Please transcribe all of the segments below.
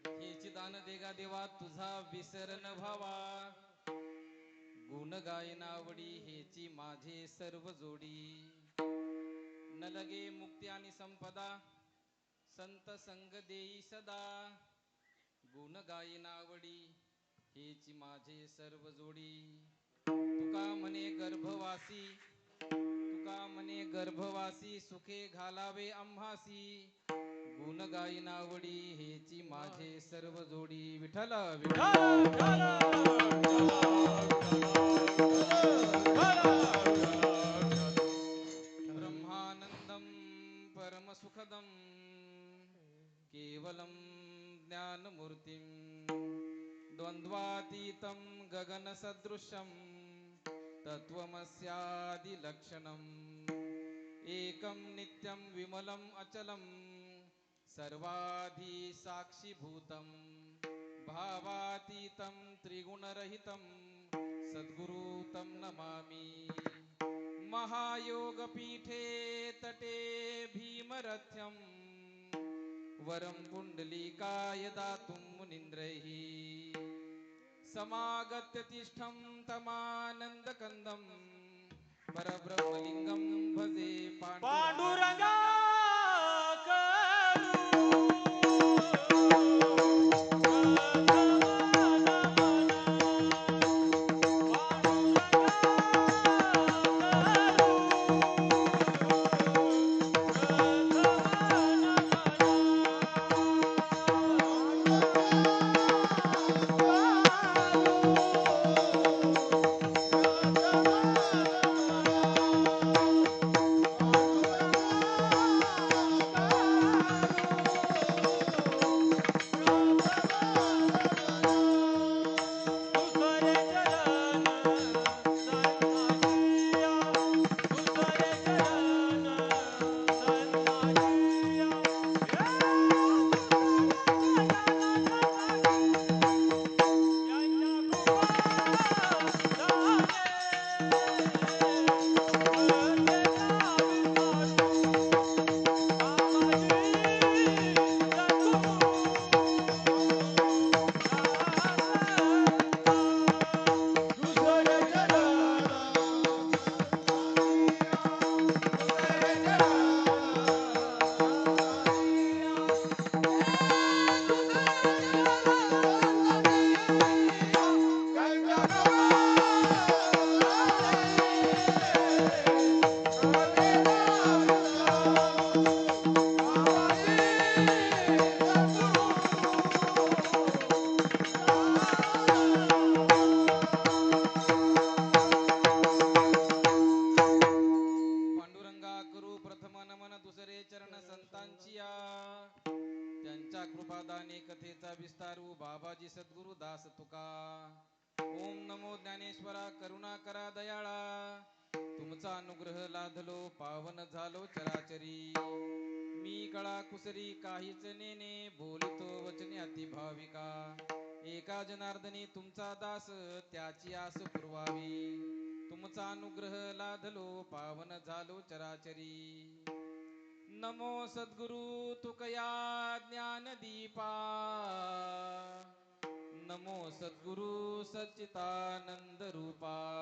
हेची दान देगा देवा तुझा विसरण भावा. गुण गायनावडी हेची माझे सर्व जोडी. न लगे मुक्ती आणि संपदा संत संग देई सदा. गुण गायनावडी हेची माझे सर्व जोडी. तुका म्हणे गर्भवासी, तुका म्हणे गर्भवासी सुखे घालावे आम्हासी. गुण गायनावडी हेची माझे सर्व जोडी. विठ्ठल विठ्ठल ब्रह्मानंदं परमसुखदं केवलं ज्ञानमूर्तिं द्वन्द्वातीतं गगनसदृशं तत्त्वमस्यादिलक्षणम् एकं नित्यं विमलं अचलं सर्वाधि साक्षीभूतं भावातीतं त्रिगुणरहितं सद्गुरु तं नमामि. महायोगपीठे तटे भीमरथ्यं वरं पुण्डलीकाय दातुं मुनीन्द्रैः समागत्य तिष्ठं तमानन्दकन्दं परब्रह्मलिङ्गं भजे पांडुरंगा. कृपादाने कथेचा विस्तारू बाबाजी सद्गुरु दास तुका. ओम नमो ज्ञानेश्वरा करुणा करा दयाळा. तुमचा अनुग्रह लाधलो पावन झालो चराचरी. मी कळा कुसरी काहीच नेने बोलतो वचने अति भाविका. एका जनार्दनी तुमचा दास त्याची आस पुरवावी. तुमचा अनुग्रह लाधलो पावन झालो चराचरी. नमो सद्गुरु तुकया ज्ञानदीपा. नमो सद्गुरु सच्चिदानंद रूपा.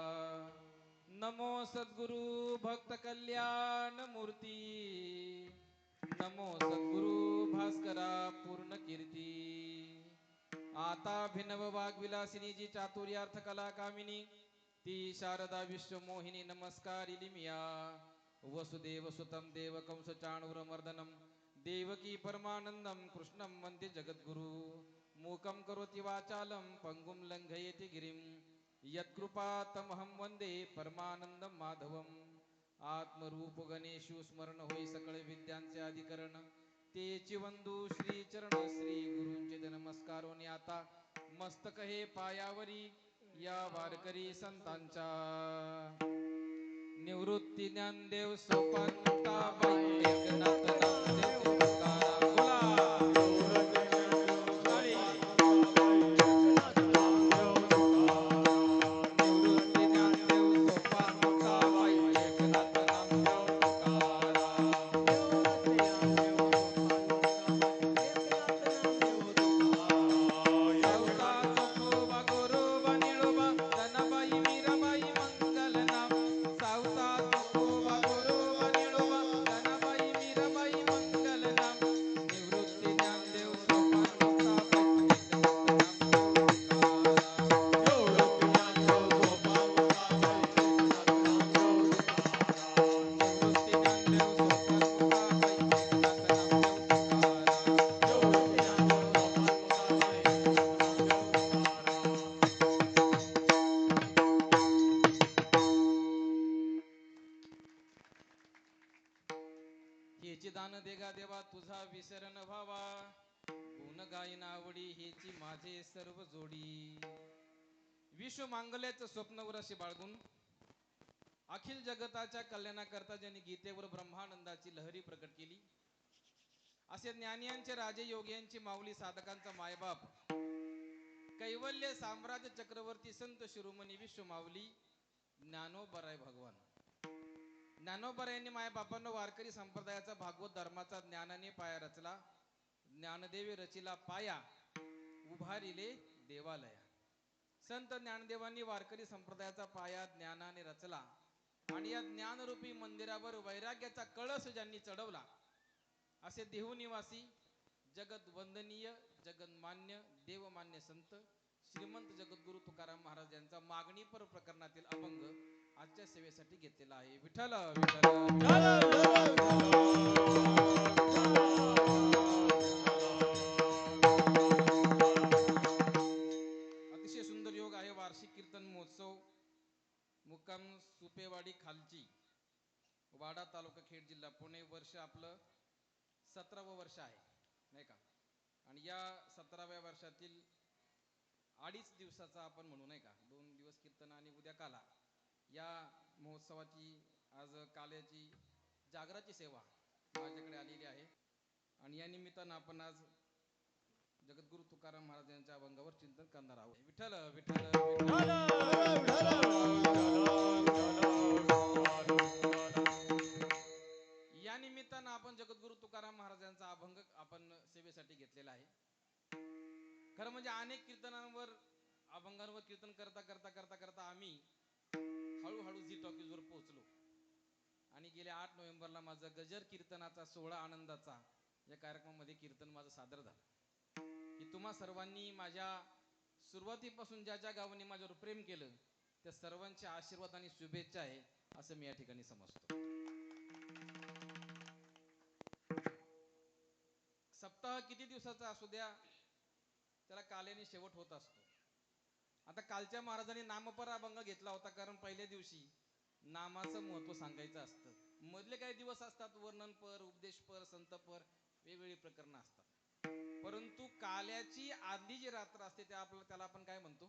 नमो सद्गुरु भक्त कल्याण मूर्ती. नमो सद्गुरु भास्करा पूर्ण कीर्ती. आता भिनव वाग्विलासिनी जी चातुर्यार्थ कला कामिनी ती शारदा विश्वमोहिनी नमस्कार इलिमिया. वसुदेव सुतं देवकं स चाणूरमर्दनं देवकी परमानंदं कृष्णं वन्दे जगद्गुरु. मूकं करोति वाचालं पंगुं लङ्घयति गिरिं यत्कृपातमहं वन्दे परमानंदं माधवम्. आत्मरूप गणेशु स्मरण होई सकळ विद्यांचे अधिकरण. तेची वंदू श्री चरण श्री गुरूंचे नमस्कारोनी आता मस्तक हे पायावरी या वारकरी संतांच्या. निवृत्ती ज्ञानदेव सोपानताबाई एकनाथ नामदेव तुकाराम बोला. निवृत्ती ज्ञानदेव सोपानताबाई एकनाथ नामदेव तुकाराम. आवडी हेची माझे सर्व जोडी. विश्व मांगल्याचं स्वप्न उराशी बाळगून अखिल जगताच्या कल्याणाकरता ज्यांनी गीतेवर ब्रह्मानंदाची लहरी प्रकट केली, असे ज्ञानियांचे राजे, योग्यांची माऊली, साधकांचा मायबाप, कैवल्य साम्राज्य चक्रवर्ती संत शिरोमणी विश्व माऊली ज्ञानोबराय भगवान. ज्ञानोबराय यांनी मायबापांना वारकरी संप्रदायाचा, भागवत धर्माचा ज्ञानाने पाया रचला. ज्ञानदेवी रचिला पाया, उभारिले देवालया. संत ज्ञानदेवांनी वारकरी संप्रदायाचा पाया ज्ञानाने रचला आणि या ज्ञानरूपी मंदिरावर वैराग्याचा कळस ज्यांनी चढवला, असे देहू निवासी जगत वंदनीय, जगन्मान्य, देवमान्य संत श्रीमंत जगद्गुरु तुकाराम महाराज यांचा मागणीपर प्रकरणातील अभंग आजच्या सेवेसाठी घेतलेला आहे. विठ्ठल अतिशय सुंदर योग आहे. वार्षिक कीर्तन महोत्सव, मुक्काम सुपेवाडी खालची, वाडा तालुका खेड जिल्हा पुणे. वर्ष आपलं 17वं वर्ष आहे, नाही का? आणि या 17व्या वर्षातील 2.5 दिवसाचा आपण म्हणू, नाही का, 2 दिवस कीर्तन आणि उद्या काला, या महोत्सवाची आज काल्याची जागराची सेवा माझ्याकडे आलेली आहे. आणि या निमित्तानं आपण आज जगद्गुरु तुकाराम महाराज यांच्या अभंगावर चिंतन करणार आहोत. विठ्ठल विठ्ठल या निमित्तानं आपण जगद्गुरु तुकाराम महाराजांचा अभंग आपण सेवेसाठी घेतलेला आहे. खरं म्हणजे अनेक कीर्तनांवर, अभंगांवर कीर्तन करता करता करता करता आम्ही हळूहळू झी टॉकीजवर पोहोचलो. आणि गेल्या 8 नोव्हेंबरला माझा गजर कीर्तनाचा 16 आनंदाचा या कार्यक्रमामध्ये कीर्तन माझं सादर झालं. की तुम्हा सर्वांनी माझ्या सुरुवातीपासून ज्या ज्या गावांनी माझ्यावर प्रेम केलं, त्या सर्वांचे आशीर्वाद आणि शुभेच्छा आहे असं मी या ठिकाणी समजतो. सप्ताह किती दिवसाचा असू द्या, त्याला काल्याने शेवट होत असतो. आता कालच्या महाराजांनी नामपर अभंग घेतला होता, कारण पहिल्या दिवशी नामाचं महत्व सांगायचं असतं. मधले काही दिवस असतात वर्णनपर, उपदेशपर, संतपर, वेगवेगळी प्रकरणं असतात. परंतु काल्याची आदली जी रात्र असते त्याला आपण काय म्हणतो?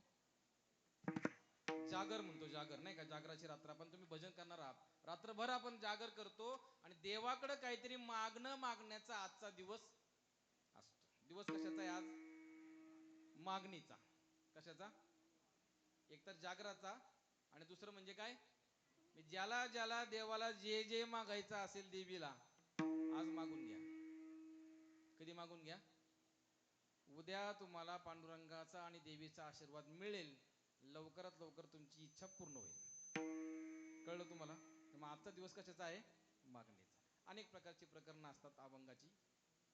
जागर म्हणतो. जागर, नाही का? जागराची रात्र. आपण, तुम्ही भजन करणार आहात, रात्रभर आपण जागर करतो आणि देवाकडे काहीतरी मागण्याचा आजचा दिवस असतो. दिवस कशाचा आहे आज? मागणीचा. कशाचा? एक तर जागराचा, आणि दुसरं म्हणजे काय? ज्याला ज्याला देवाला जे जे मागायचं असेल देवीला, आज मागून घ्या. कधी मागून घ्या? उद्या तुम्हाला पांडुरंगाचा आणि देवीचा आशीर्वाद मिळेल. लवकरात लवकर तुमची इच्छा पूर्ण होईल. कळलं तुम्हाला? मग आजचा दिवस कशाचा आहे? मागणीचा. अनेक प्रकारची प्रकरणं असतात अभंगाची.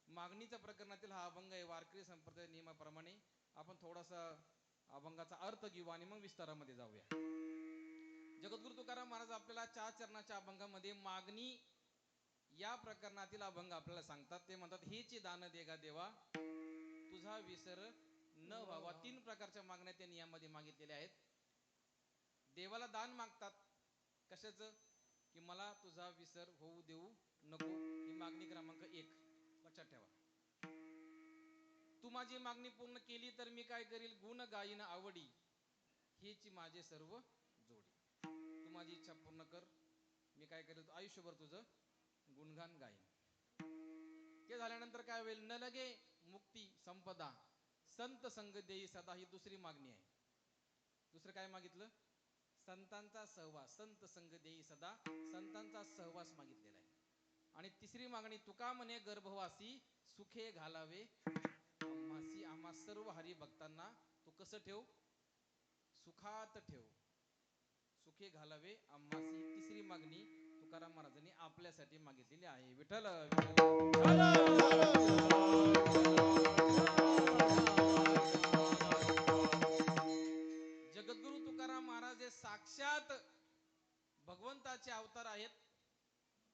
मागणीच्या प्रकरणातील हा अभंग आहे. वारकरी संप्रदाय नियमाप्रमाणे आपण थोडासा अभंगाचा अर्थ घेऊ आणि मग विस्तारामध्ये जाऊया. जगद्गुरु तुकाराम महाराज आपल्याला 4 चरणाच्या अभंगामध्ये मागणी या प्रकरणातील अभंग आपल्याला सांगतात. ते म्हणतात, हेची दान देगा देवा, तुझा विसर न व्हावा. 3 प्रकारच्या मागण्या त्यांनी यामध्ये मागितलेल्या आहेत. देवाला दान मागतात. कशाचं? की मला तुझा विसर होऊ देऊ नको. ही मागणी क्रमांक 1 लक्षात ठेवा. तू माझी मागणी पूर्ण केली तर मी काय करील? गुण गाईन आवडी, हेची माझे सर्व जोडी. तू माझी इच्छा पूर्ण कर, मी काय करेल? आयुष्यभर तुझं गुणगान गाईन. ते झाल्यानंतर काय होईल? न लगे मुक्ती संपदा, संत संग देई सदा. ही दुसरी मागणी आहे. दुसरं काय मागितलं? संतांचा सहवास. संत संग देई सदा, संतांचा सहवास मागितलेला आहे. आणि तिसरी मागणी, तुका म्हणे गर्भवासी, सुखे घालावे आम्हासी. आम्हा सर्व हरिभक्तांना तू कसं ठेव? सुखात ठेव, सुखे घालावे आम्हासी. तिसरी मागणी तुकाराम महाराजांनी आपल्यासाठी मागितलेली आहे. विठ्ठल जगद्गुरु तुकाराम महाराज हे साक्षात भगवंताचे अवतार आहेत.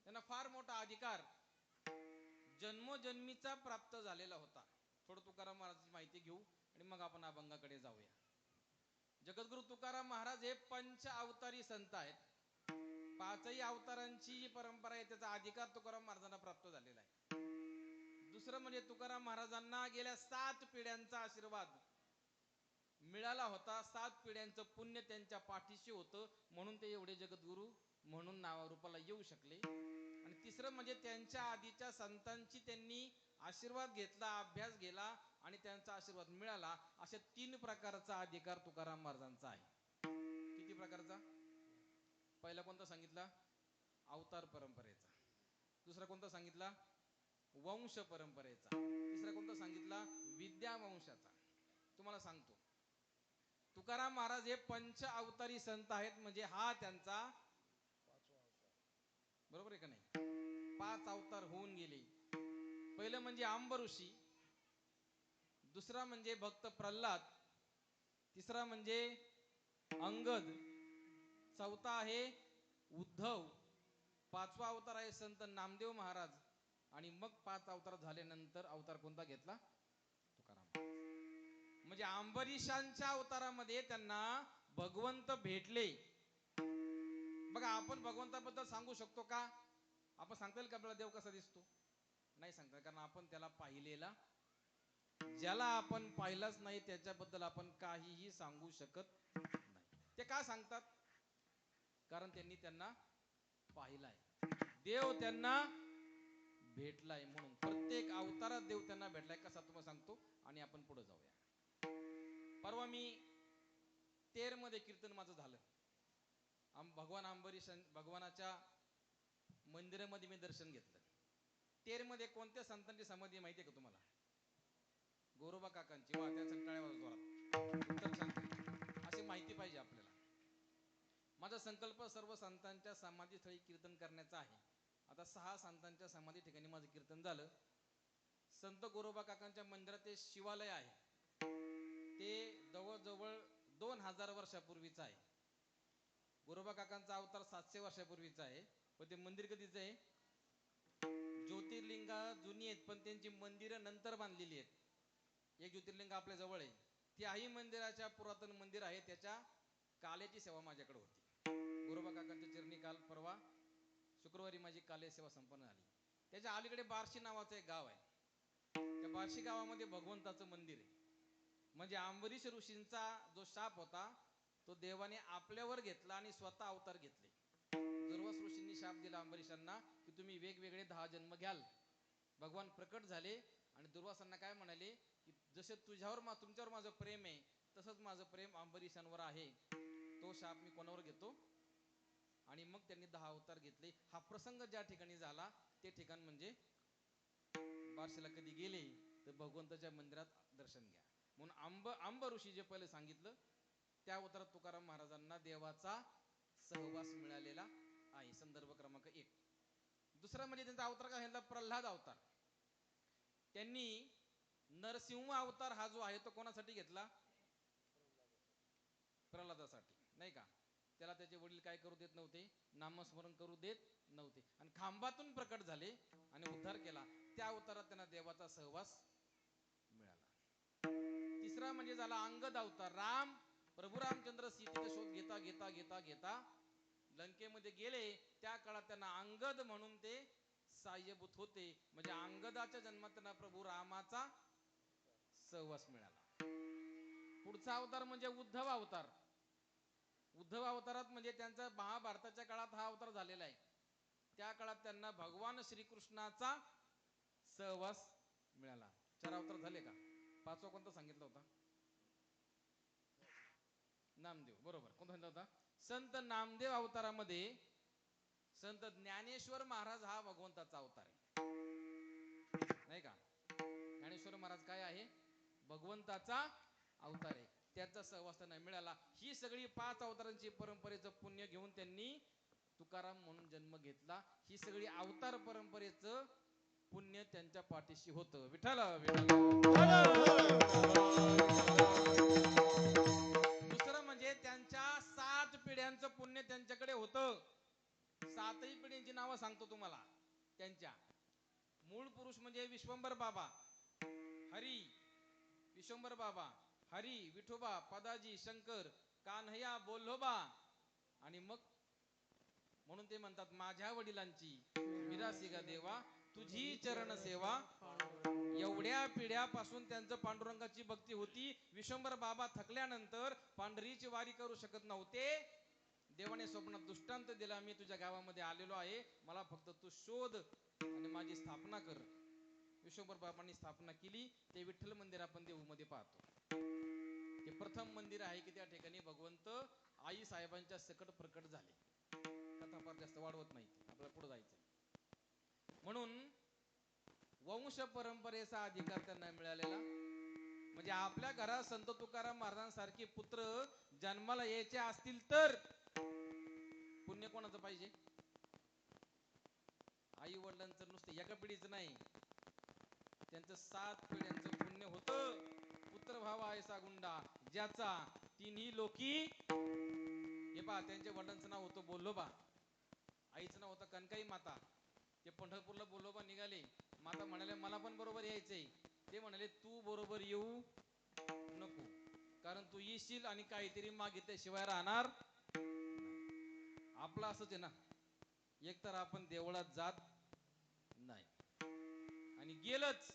त्यांना फार मोठा अधिकार जन्मोजन्मीचा प्राप्त झालेला होता. थोडं तुकाराम महाराजांची माहिती घेऊ आणि मग आपण अभंगाकडे जाऊया. जगद्गुरु तुकाराम महाराज हे 5 अवतारी संत आहेत. 5ही अवतारांची जी परंपरा आहे त्याचा अधिकार तुकाराम महाराजांना प्राप्त झालेला आहे. दुसरं म्हणजे तुकाराम महाराजांना गेल्या 7 पिढ्यांचा आशीर्वाद मिळाला होता. 7 पिढ्यांचं पुण्य त्यांच्या पाठीशी होतं, म्हणून ते एवढे जगद्गुरु म्हणून नावारूपाला येऊ शकले. आणि तिसरं म्हणजे त्यांच्या आधीच्या संतांची त्यांनी आशीर्वाद घेतला, अभ्यास गेला आणि त्यांचा आशीर्वाद मिळाला. अशा 3 प्रकारचा अधिकार तुकाराम महाराजांचा आहे. किती प्रकारचा? पहिला कोणता सांगितला? अवतार परंपरेचा. दुसरा कोणता सांगितला? वंश परंपरेचा. तिसरा कोणता सांगितला? विद्या वंशाचा. तुम्हाला सांगतो, तुकाराम महाराज हे पंच अवतारी संत आहेत, म्हणजे हा त्यांचा बरोबर आहे का नाही? 5 अवतार होऊन गेले. पहिलं म्हणजे आंब ऋषी, दुसरा म्हणजे भक्त प्रल्हाद, तिसरा म्हणजे अंगद, चौथा आहे उद्धव, 5वा अवतार आहे संत नामदेव महाराज, आणि मग 5 अवतार झाल्यानंतर अवतार कोणता घेतला? तुकाराम. म्हणजे अंबरीशांच्या अवतारामध्ये त्यांना भगवंत भेटले. बघा, आपण भगवंताबद्दल सांगू शकतो का? आपण सांगता येईल का आपल्याला देव कसा दिसतो? नाही सांगता, कारण आपण त्याला पाहिलेला. ज्याला आपण पाहिलंच नाही त्याच्याबद्दल आपण काहीही सांगू शकत नाही. ते का सांगतात? कारण त्यांनी त्यांना पाहिलाय, देव त्यांना भेटलाय. म्हणून प्रत्येक अवतारात देव त्यांना भेटलाय. कसा तुम्हाला सांगतो, आणि आपण पुढे जाऊया. परवा मी तेर मध्ये कीर्तन माझं झालं. भगवान अंबरीश भगवानाच्या मंदिरामध्ये मी दर्शन घेतलं. तेर मध्ये कोणत्या संतांची समाधी माहिती आहे का तुम्हाला? गोरोबा काकांची. वा, त्या टाळ्या जोरात. उत्तर छान. अशी माहिती पाहिजे आपल्याला. माझा संकल्प सर्व संतांच्या समाधी स्थळी कीर्तन करण्याचा आहे. आता 6 संतांच्या समाधी ठिकाणी माझं कीर्तन झालं. संत गोरोबा काकांच्या मंदिरात ते शिवालय आहे, ते जवळजवळ 2000 वर्षापूर्वीचं आहे. गोरोबा काकांचा अवतार 700 वर्षापूर्वीचा आहे. पण ते मंदिर कधीच आहे? ज्योतिर्लिंग जुनी आहेत, पण त्यांची मंदिरं नंतर बांधलेली आहेत. एक ज्योतिर्लिंग आपल्या जवळ आहे, त्याही मंदिराच्या पुरातन मंदिर आहे. त्याच्या काल्याची सेवा माझ्याकडे होती. गोरोबा काकांच्या चरणी काल परवा शुक्रवारी माझी काले सेवा संपन्न झाली. त्याच्या अलीकडे बार्शी नावाचं एक गाव आहे. त्या बार्शी गावामध्ये भगवंताचं मंदिर आहे. म्हणजे अंबरीश ऋषींचा जो शाप होता तो देवाने आपल्यावर घेतला आणि स्वतः अवतार घेतले. दुर्वास ऋषींनी शाप दिला अंबरीशांना की तुम्ही वेगवेगळे 10 जन्म घ्याल. भगवान प्रकट झाले आणि दुर्वासांना काय म्हणाले की जसे तुमच्यावर माझं प्रेम आहे तसंच माझं प्रेम अंबरीशांवर आहे. तो शाप मी कोणावर घेतो? आणि मग त्यांनी 10 अवतार घेतले. हा प्रसंग ज्या ठिकाणी झाला ते ठिकाण म्हणजे बार्शीला कधी गेले तर भगवंताच्या मंदिरात दर्शन घ्या. म्हणून आंब ऋषी जे पहिले सांगितलं त्या अवतारात तुकाराम महाराजांना देवाचा सहवास मिळालेला आहे. संदर्भ क्रमांक 1. दुसरा म्हणजे त्यांचा अवतार काय सांगितला? प्रल्हाद अवतार. त्यांनी नरसिंह अवतार हा जो आहे तो कोणासाठी घेतला? प्रल्हादासाठी, नाही का? त्याला त्याचे वडील काय करू देत नव्हते? नामस्मरण करू देत नव्हते. आणि खांबातून प्रकट झाले आणि उद्धार केला. त्या अवतारात त्यांना देवाचा सहवास मिळाला. तिसरा म्हणजे झाला अंगद अवतार. प्रभू रामचंद्र सीतेचा शोध घेता घेता घेता घेता लंकेमध्ये गेले. त्या काळात त्यांना अंगद म्हणून ते साह्यभूत होते. म्हणजे अंगदाच्या जन्मात त्यांना प्रभू रामाचा सहवास मिळाला. पुढचा अवतार म्हणजे उद्धव अवतार. उद्धव अवतारात म्हणजे त्यांचा महाभारताच्या काळात हा अवतार झालेला आहे. त्या काळात त्यांना भगवान श्रीकृष्णाचा सहवास मिळाला. 4 अवतार झाले का? 5वा कोणता सांगितला होता? नामदेव. बरोबर. कोणता सांगितला होता? संत नामदेव अवतारामध्ये संत ज्ञानेश्वर महाराज हा भगवंताचा अवतार आहे, नाही का? ज्ञानेश्वर महाराज काय आहे? भगवंताचा अवतार आहे. त्याचा सहवास त्यांना मिळाला. ही सगळी 5 अवतारांची परंपरेचं पुण्य घेऊन त्यांनी तुकाराम म्हणून जन्म घेतला. ही सगळी अवतार परंपरेचं पुण्य त्यांच्या पाठीशी होतं. विठ्ठल दुसरं म्हणजे त्यांच्या 7 पिढ्यांचं पुण्य त्यांच्याकडे होतं. 7ही पिढींची नावं सांगतो तुम्हाला. त्यांच्या मूळ पुरुष म्हणजे विश्वंभर बाबा हरी, विश्वंभर बाबा हरी, विठोबा, पदाजी, शंकर, कान्हैया, बोल्होबा. आणि मग म्हणून ते म्हणतात माझ्या वडिलांची मिरासी गा देवा तुझी चरण सेवा एवढ्या पिढ्यापासून त्यांचं पांडुरंगाची भक्ती होती. विश्वंभर बाबा थकल्यानंतर पांढरीची वारी करू शकत नव्हते. देवाने स्वप्नात दृष्टांत दिला, मी तुझ्या गावामध्ये आलेलो आहे, मला फक्त तू शोध आणि माझी स्थापना कर. विश्वंभर बाबांनी स्थापना केली. ते विठ्ठल मंदिर आपण देऊमध्ये पाहतो. ते प्रथम मंदिर आहे की त्या ठिकाणी भगवंत आई साहेबांच्या सकट प्रकट झाले. कथा फार जास्त वाढवत नाही, आपल्याला पुढे जायचं. म्हणून वंश परंपरेचा अधिकार त्यांना मिळालेला. म्हणजे आपल्या घरात संत तुकाराम महाराजांसारखे पुत्र जन्माला यायचे असतील तर पुण्य कोणाचं पाहिजे? आई वडिलांचं नुसतं एका पिढीचं नाही, त्यांचं 7 पिढ्यांचं पुण्य होतं. पुत्र भावा ऐसा गुंडा ज्याचा तिन्ही लोकी. हे पहा, त्यांच्या वडिलांचं नाव होतं बोल्लोबा, आईचं नाव होतं कनकाई माता. ते पंढरपूरला बोल्लोबा निघाले. माता म्हणाले मला पण बरोबर यायचंय. ते म्हणाले तू बरोबर येऊ नको, कारण तू येशील आणि काहीतरी मागितल्याशिवाय राहणार. आपलं असंच आहे ना, एकतर आपण देवळात जात नाही आणि गेलच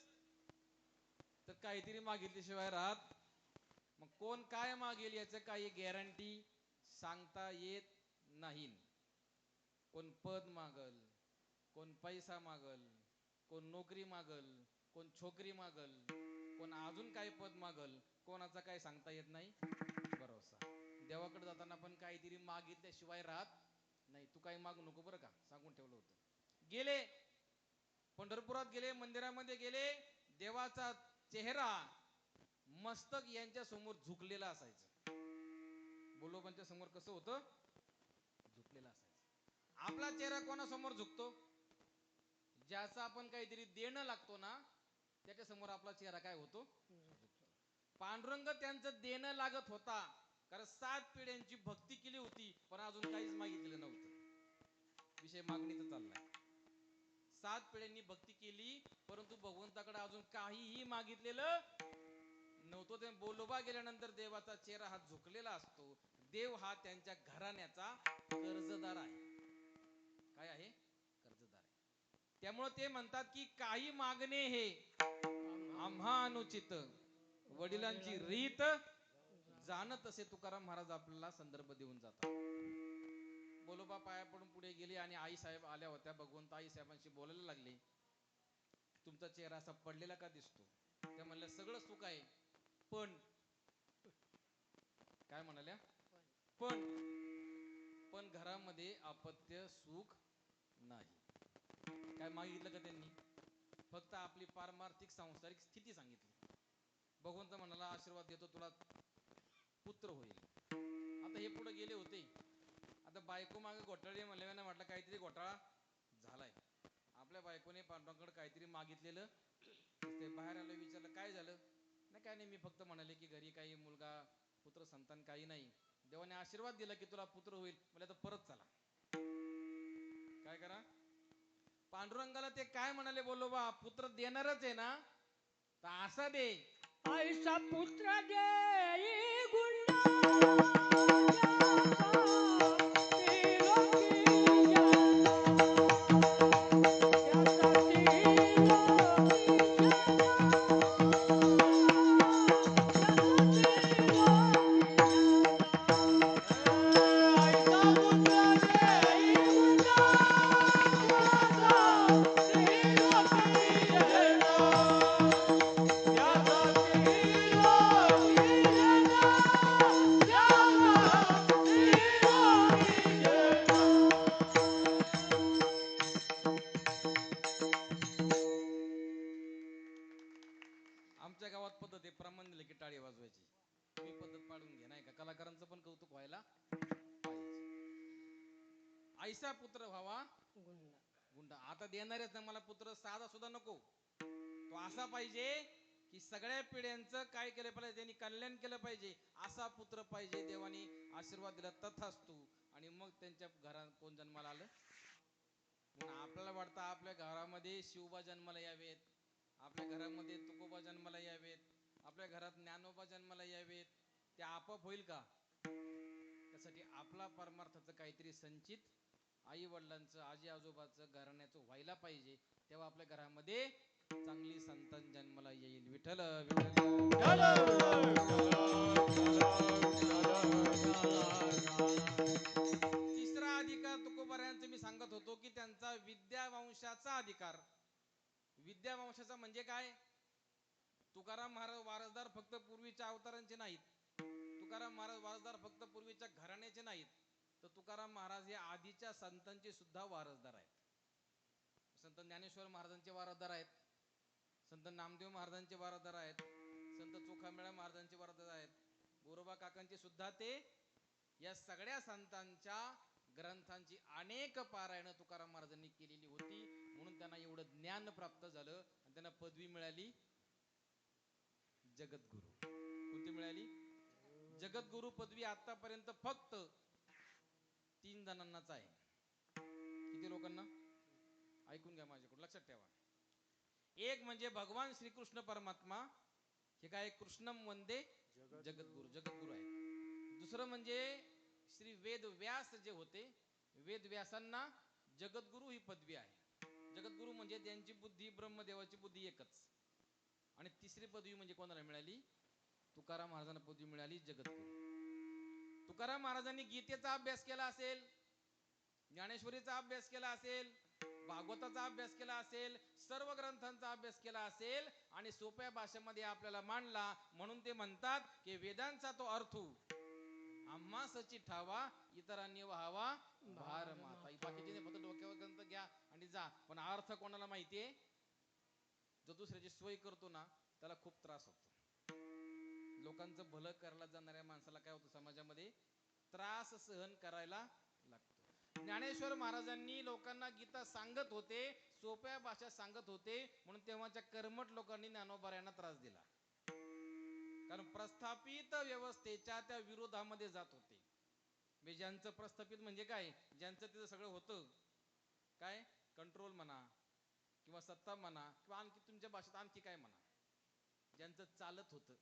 तर काहीतरी मागितल्याशिवाय राहत. मग कोण काय मागेल याचं काही गॅरंटी सांगता येत नाही. कोण पद मागल, कोण पैसा मागल, कोण नोकरी मागल, कोण छोकरी मागल, कोण अजून काय पद मागल, कोणाचा काय सांगता येत नाही भरोसा. देवाकडे जाताना पण काहीतरी मागितल्याशिवाय राहत नाही. तू काही मागू नको बरं का, सांगून ठेवलं होतं. गेले पंढरपुरात, गेले मंदिरामध्ये गेले. देवाचा चेहरा मस्तक यांच्या समोर झुकलेला असायचं. बोल्लोबांच्या समोर कसं होतं? झुकलेला असायचं. आपला चेहरा कोणासमोर झुकतो? ज्याचा आपण काहीतरी देणं लागतो ना, त्याच्या समोर आपला चेहरा काय होतो? पांडुरंग त्यांचं देणं लागत होता, कारण 7 पिढ्यांची भक्ती केली होती, पण अजून काहीच मागितलेलं नव्हतं. विषय मागणीचा चाललाय. 7 पिढ्यांनी भक्ती केली, परंतु भगवंताकडे अजून काहीही मागितलेलं नव्हतं. ते बोल्लोबा गेल्यानंतर देवाचा चेहरा हा झुकलेला असतो. देव हा त्यांच्या घराण्याचा कर्जदार आहे. काय आहे? कर्जदार आहे. त्यामुळे ते म्हणतात की काही मागणे हे आम्हा अनुचित, वडिलांची रीत जाण तसे तुकाराम महाराज आपल्याला संदर्भ देऊन जातात. बोल्लोबा पाया पडून पुढे गेले आणि आई साहेब आल्या होत्या. भगवंत आई साहेबांशी बोलायला लागले. तुमचा चेहरा असा पडलेला का दिसतो? त्या म्हणल्या सगळं सुख आहे, पण काय म्हणाल्या? पण घरामध्ये अपत्य सुख नाही. काय मागितलं का त्यांनी? फक्त आपली पारमार्थिक सांसारिक स्थिती सांगितली. भगवंत म्हणाला आशीर्वाद देतो, तुला पुत्र होईल. आता हे पुढे गेले होते. आता बायको मागे घोटाळे म्हणल्याने म्हटलं काहीतरी घोटाळा झालाय. आपल्या बायकोने पांडुरंगाकडे काहीतरी मागितलेलं. ते बाहेर आलं, विचारलं काय झालं? नाही काय नाही, मी फक्त म्हणाले की घरी काही मुलगा पुत्र संतान काही नाही. देवाने आशीर्वाद दिला की तुला पुत्र होईल. म्हणजे आता परत चला. काय करा? पांडुरंगाला ते काय म्हणाले बोल्लोबा, पुत्र देणारच आहे ना, तर असा दे ऐसा पुत्र दे गुंडा आमच्या गावात पद्धत आहे, प्रमाण दिलं की टाळी वाजवायची. मी पद्धत पाडून घे, नाही का? कलाकारांचं पण कौतुक व्हायला पाहिजे. ऐसा पुत्र व्हावा गुंडा. आता देणारेच ना मला पुत्र साधा सुद्धा नको, तो असा पाहिजे की सगळ्या पिढ्यांचं काय केलं पाहिजे, त्यांनी कल्याण केलं पाहिजे, असा पुत्र पाहिजे. देवाने आशीर्वाद दिला, तथास्तु. आणि मग त्यांच्या घरात कोण जन्माला आलं? आपल्याला वाटतं आपल्या घरामध्ये शिवबा जन्माला यावेत, आपल्या घरामध्ये तुकोबा जन्माला यावेत, आपल्या घरात ज्ञानोबा जन्माला यावेत. ते आपोआप होईल का? त्यासाठी आपला परमार्थाचं काहीतरी संचित आई वडिलांचं, आजी आजोबाचं, घराण्याचं व्हायला पाहिजे. तेव्हा आपल्या घरामध्ये चांगली संतान जन्माला येईल. विठ्ठल विठ्ठल. तिसरा अधिकार तुकोबारायांचा मी सांगत होतो की त्यांचा विद्यावंशाचा अधिकार. विद्यावंशाचा म्हणजे काय? तुकाराम महाराज वारसदार फक्त पूर्वीच्या अवतारांचे नाहीत. तुकाराम महाराज वारसदार फक्त पूर्वीच्या घराण्याचे नाहीत, तर तुकाराम महाराज हे आधीच्या संतांचे सुद्धा वारसदार आहेत. संत ज्ञानेश्वर महाराजांचे वारसदार आहेत, संत नामदेव महाराजांचे वारसदार आहेत, संत चोखामेळा महाराजांचे वारसदार आहेत, गोरोबा काकांचे सुद्धा ते. या सगळ्या संतांच्या ग्रंथांची अनेक पारायणं तुकाराम महाराजांनी केलेली होती, म्हणून त्यांना एवढं ज्ञान प्राप्त झालं आणि त्यांना पदवी मिळाली जगद्गुरु. कोणती मिळाली? जगद्गुरु पदवी आतापर्यंत फक्त 3 जणांनाच आहे. किती लोकांना? ऐकून घ्या, माझ्याकडून लक्षात ठेवा. एक म्हणजे भगवान श्रीकृष्ण परमात्मा, हे काय कृष्णम वंदे जगद्गुरु, जगद्गुरु आहे. दुसरं म्हणजे श्री वेद व्यास जे होते, वेद व्यासांना जगद्गुरु ही पदवी आहे. जगद्गुरु म्हणजे त्यांची बुद्धी ब्रह्मदेवाची बुद्धी एकच. आणि तिसरी पदवी म्हणजे कोणाला मिळाली? तुकाराम महाराजांना पदवी मिळाली जगद्गुरु. तुकाराम महाराजांनी गीतेचा अभ्यास केला असेल, ज्ञानेश्वरीचा अभ्यास केला असेल, भागवताचा अभ्यास केला असेल, सर्व ग्रंथांचा अभ्यास केला असेल आणि सोप्या भाषेमध्ये आपल्याला मांडला, म्हणून ते म्हणतात की वेदांचा तो अर्थ आम्हा सची ठावा, इतरांनी व्हावा भार माता. बाकीचे फक्त डोक्यावर ग्रंथ घ्या आणि जा, पण अर्थ कोणाला माहितीये? जो दुसऱ्याची सोय करतो ना, त्याला खूप त्रास होतो. लोकांचं भलं करायला जाणाऱ्या माणसाला काय होतं? समाजामध्ये त्रास सहन करायला लागतो. ज्ञानेश्वर महाराजांनी लोकांना गीता सांगत होते, सोप्या भाषा सांगत होते, म्हणून तेव्हाच्या कर्मठ लोकांनी ज्ञानोबारायांना त्रास दिला. कारण प्रस्थापित व्यवस्थेच्या त्या विरोधामध्ये जात होते. ज्यांचं प्रस्थापित म्हणजे काय? ज्यांचं तिथं सगळं होतं, काय कंट्रोल म्हणा किंवा सत्ता म्हणा किंवा आणखी तुमच्या भाषेत आणखी काय म्हणा, ज्यांचं चालत होतं,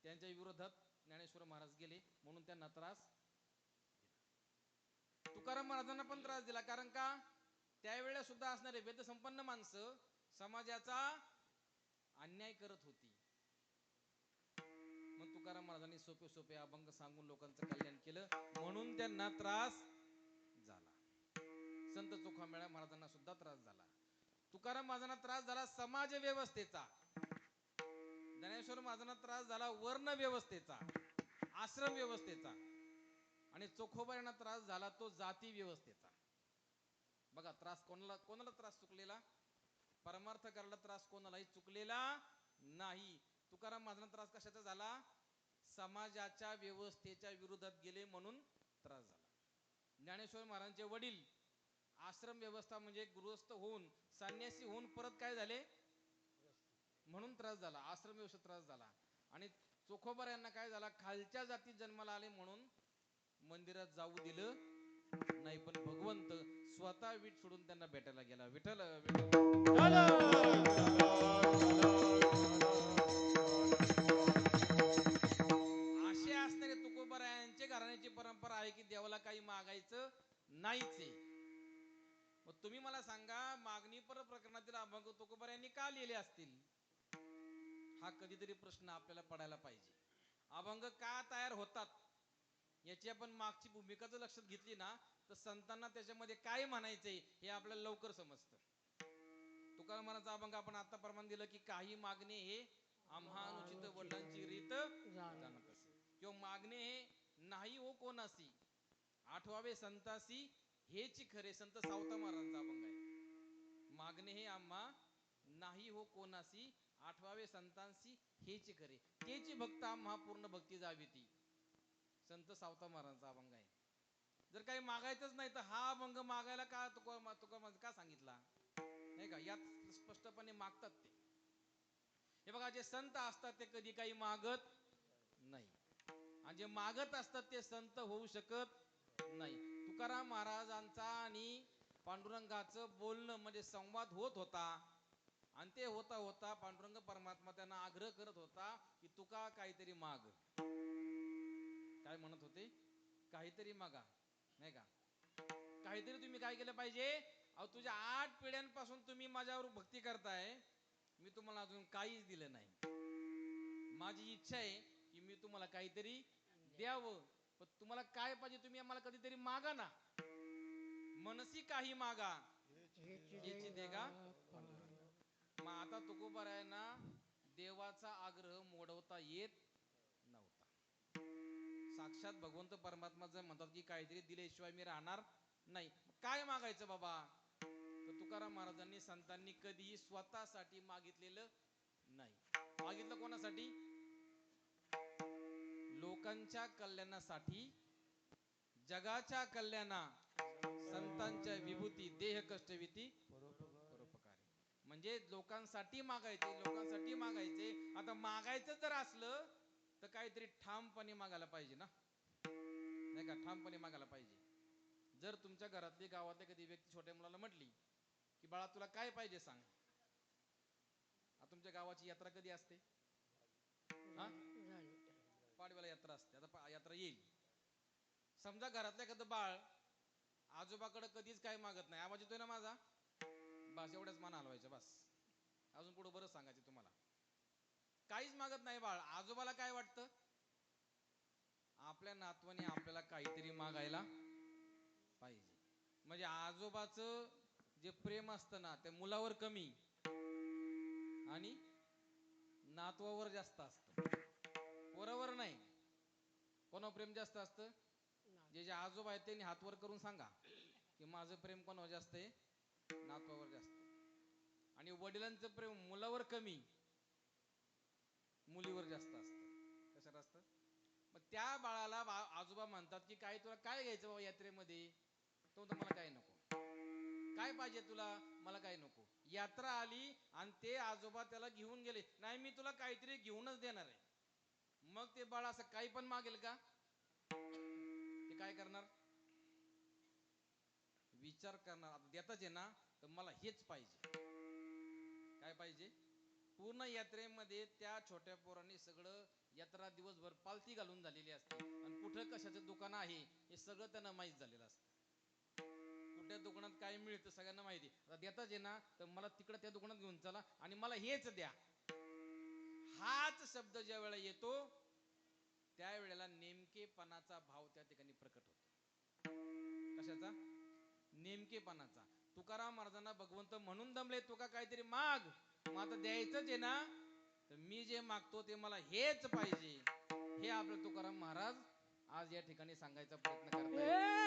त्यांच्या विरोधात ज्ञानेश्वर महाराज गेले, म्हणून त्यांना त्रास दिला. तुकाराम महाराजांना पण त्रास दिला. कारण का? त्यावेळेला सुद्धा असणारे वेदसंपन्न माणसं समाजाचा अन्याय करत होती. मग तुकाराम महाराजांनी सोपे सोपे अभंग सांगून लोकांचं कल्याण केलं, म्हणून त्यांना त्रास झाला. संत चोखामेळा महाराजांना सुद्धा त्रास झाला. तुकाराम महाराजांना त्रास झाला समाज व्यवस्थेचा, ज्ञानेश्वर महाराजांना त्रास झाला वर्ण व्यवस्थेचा, आश्रम व्यवस्थेचा, आणि चोखोबा यांना त्रास झाला तो जाती व्यवस्थेचा. बघा, त्रास कोणाला कोणाला त्रास चुकलेला? परमार्थ करायला त्रास कोणालाही चुकलेला नाही. तुकाराम महाराजांना त्रास कशाचा झाला? समाजाच्या व्यवस्थेच्या विरोधात गेले म्हणून त्रास झाला. ज्ञानेश्वर महाराजांचे वडील आश्रम व्यवस्था म्हणजे गृहस्थ होऊन संन्यासी होऊन परत काय झाले, म्हणून त्रास झाला, आश्रम व्यवस्थेत त्रास झाला. आणि चोखोबार यांना काय झाला? खालच्या जातीत जन्माला आले म्हणून मंदिरात जाऊ दिलं नाही, पण भगवंत स्वतः वीट सोडून त्यांना भेटायला गेला. विठ्ठल असे असणारे तुकोबारायांचे घराण्याची परंपरा आहे की देवाला काही मागायचं नाहीच आहे. मग तुम्ही मला सांगा, मागणी पर प्रकरणातील अभंग तुकोबारायांनी का लिहिले असतील? हा कधीतरी प्रश्न आपल्याला पडायला पाहिजे. अभंग का तयार होतात याची आपण मागची भूमिका जर लक्षात घेतली ना, तर संतांना त्याच्यामध्ये काय म्हणायचंय हे आपल्याला लवकर समजतं. तुकाराम महाराजांचा अभंग आपण आता प्रमाण दिलं की काही मागणे हे आम्हा अनुचित वडिलांची रीत जाणत असे, किंवा मागणे हे नाही हो कोणासी आठवावे संतासी हेची खरे. संत सावता महाराजांचा अभंग आहे. मागणे हे आम्हा नाही हो कोणासी आठवावे संतांसी हेची खरे, तेची भक्त आम्हा पूर्ण भक्ती जावी ती. संत सावता महाराजांचा अभंग आहे. जर काही मागायचंच नाही तर हा अभंग मागायला का तुका का सांगितला नाही का? यात स्पष्टपणे मागतात ते. हे बघा, जे संत असतात ते कधी काही मागत नाही, आणि जे मागत असतात ते संत होऊ शकत नाही. तुकाराम महाराजांचा आणि पांडुरंगाचं बोलणं म्हणजे संवाद होत होता, आणि ते होता होता पांडुरंग परमात्मा त्यांना आग्रह करत होता की तुका काहीतरी माग. काय म्हणत होते? काहीतरी मागा, नाही का? काहीतरी तुम्ही काय केलं पाहिजे? अहो, तुझ्या 8 पिढ्यांपासून तुम्ही माझ्यावर भक्ती करताय, मी तुम्हाला अजून काहीच दिलं नाही. माझी इच्छा आहे की मी तुम्हाला काहीतरी द्यावं, पण तुम्हाला काय पाहिजे तुम्ही आम्हाला कधीतरी मागा ना. मनसी काही मागा हेची देगा. मग आता तुकोबारायांना देवाचा आग्रह मोडवता येत नव्हता. साक्षात भगवंत परमात्मा जर म्हणतात की काहीतरी दिल्याशिवाय मी राहणार नाही, काय मागायचं बाबा? तर तुकाराम महाराजांनी संतांनी कधीही स्वतःसाठी मागितलेलं नाही. मागितलं कोणासाठी? लोकांच्या कल्याणासाठी, जगाच्या कल्याणा, संतांच्या विभूती देह कष्टविती परोपकारी. म्हणजे लोकांसाठी मागायचे, लोकांसाठी मागायचे. आता मागायचं जर असलं तर काहीतरी ठामपणे मागायला पाहिजे ना, नाही का? ठामपणे मागायला पाहिजे. जर तुमच्या घरातली गावातली कधी व्यक्ती छोट्या मुलाला म्हटली की बाळा तुला काय पाहिजे सांग, आता तुमच्या गावाची यात्रा कधी असते? हा, पाडव्याला यात्रा असते. आता यात्रा येईल. समजा घरातलं एखादं बाळ आजोबाकडे कधीच काय मागत नाही. आवाज येतोय ना माझा? बस एवढ्याच मान हलवायचं बस. अजून पुढे बरं सांगायचं तुम्हाला. काहीच मागत नाही बाळ. आजोबाला काय वाटतं? आपल्या नातवाने आपल्याला काहीतरी मागायला पाहिजे. म्हणजे आजोबाचं जे प्रेम असतं ना ते मुलावर कमी आणि नातवावर जास्त असतं, पोरावर नाही. कोणावर प्रेम जास्त असतं? जे आजोबा आहेत त्यांनी हात वर करून सांगा की माझं प्रेम कोणावर जास्त आहे? नातवावर जास्त. आणि वडिलांचं प्रेम मुलावर कमी, मुलीवर जास्त असतं. कशावर असतं? मग त्या बाळाला आजोबा म्हणतात की काय तुला काय घ्यायचं बाबा यात्रेमध्ये? तो तर मला काय नको. काय पाहिजे तुला? मला काय नको. यात्रा आली आणि ते आजोबा त्याला घेऊन गेले, नाही मी तुला काहीतरी घेऊनच देणार आहे. मग ते बाळ असं काही पण मागेल का? ते काय करणार? विचार करणार. आता देताच आहे ना, तर मला हेच पाहिजे. काय पाहिजे? पूर्ण यात्रेमध्ये त्या छोट्या पोरांनी सगळं यात्रा दिवसभर पालथी घालून झालेली असते आणि कुठं कशाचं दुकान आहे हे सगळं त्यांना माहीत झालेलं असतं. कुठल्या दुकानात काय मिळतं सगळ्यांना माहिती. आता देताच आहे ना, तर मला तिकडे त्या दुकानात घेऊन चला आणि मला हेच द्या. हाच शब्द ज्या वेळेला येतो त्यावेळेला नेमकेपणाचा भाव त्या ठिकाणी प्रकट होतो. कशाचा? नेमकेपणाचा. तुकाराम महाराजांना भगवंत म्हणून दमले, तुका काहीतरी माग. मग आता द्यायचंच आहे ना, तर मी जे मागतो ते मला हेच पाहिजे. हे आपले तुकाराम महाराज आज या ठिकाणी सांगायचा प्रयत्न करतायत.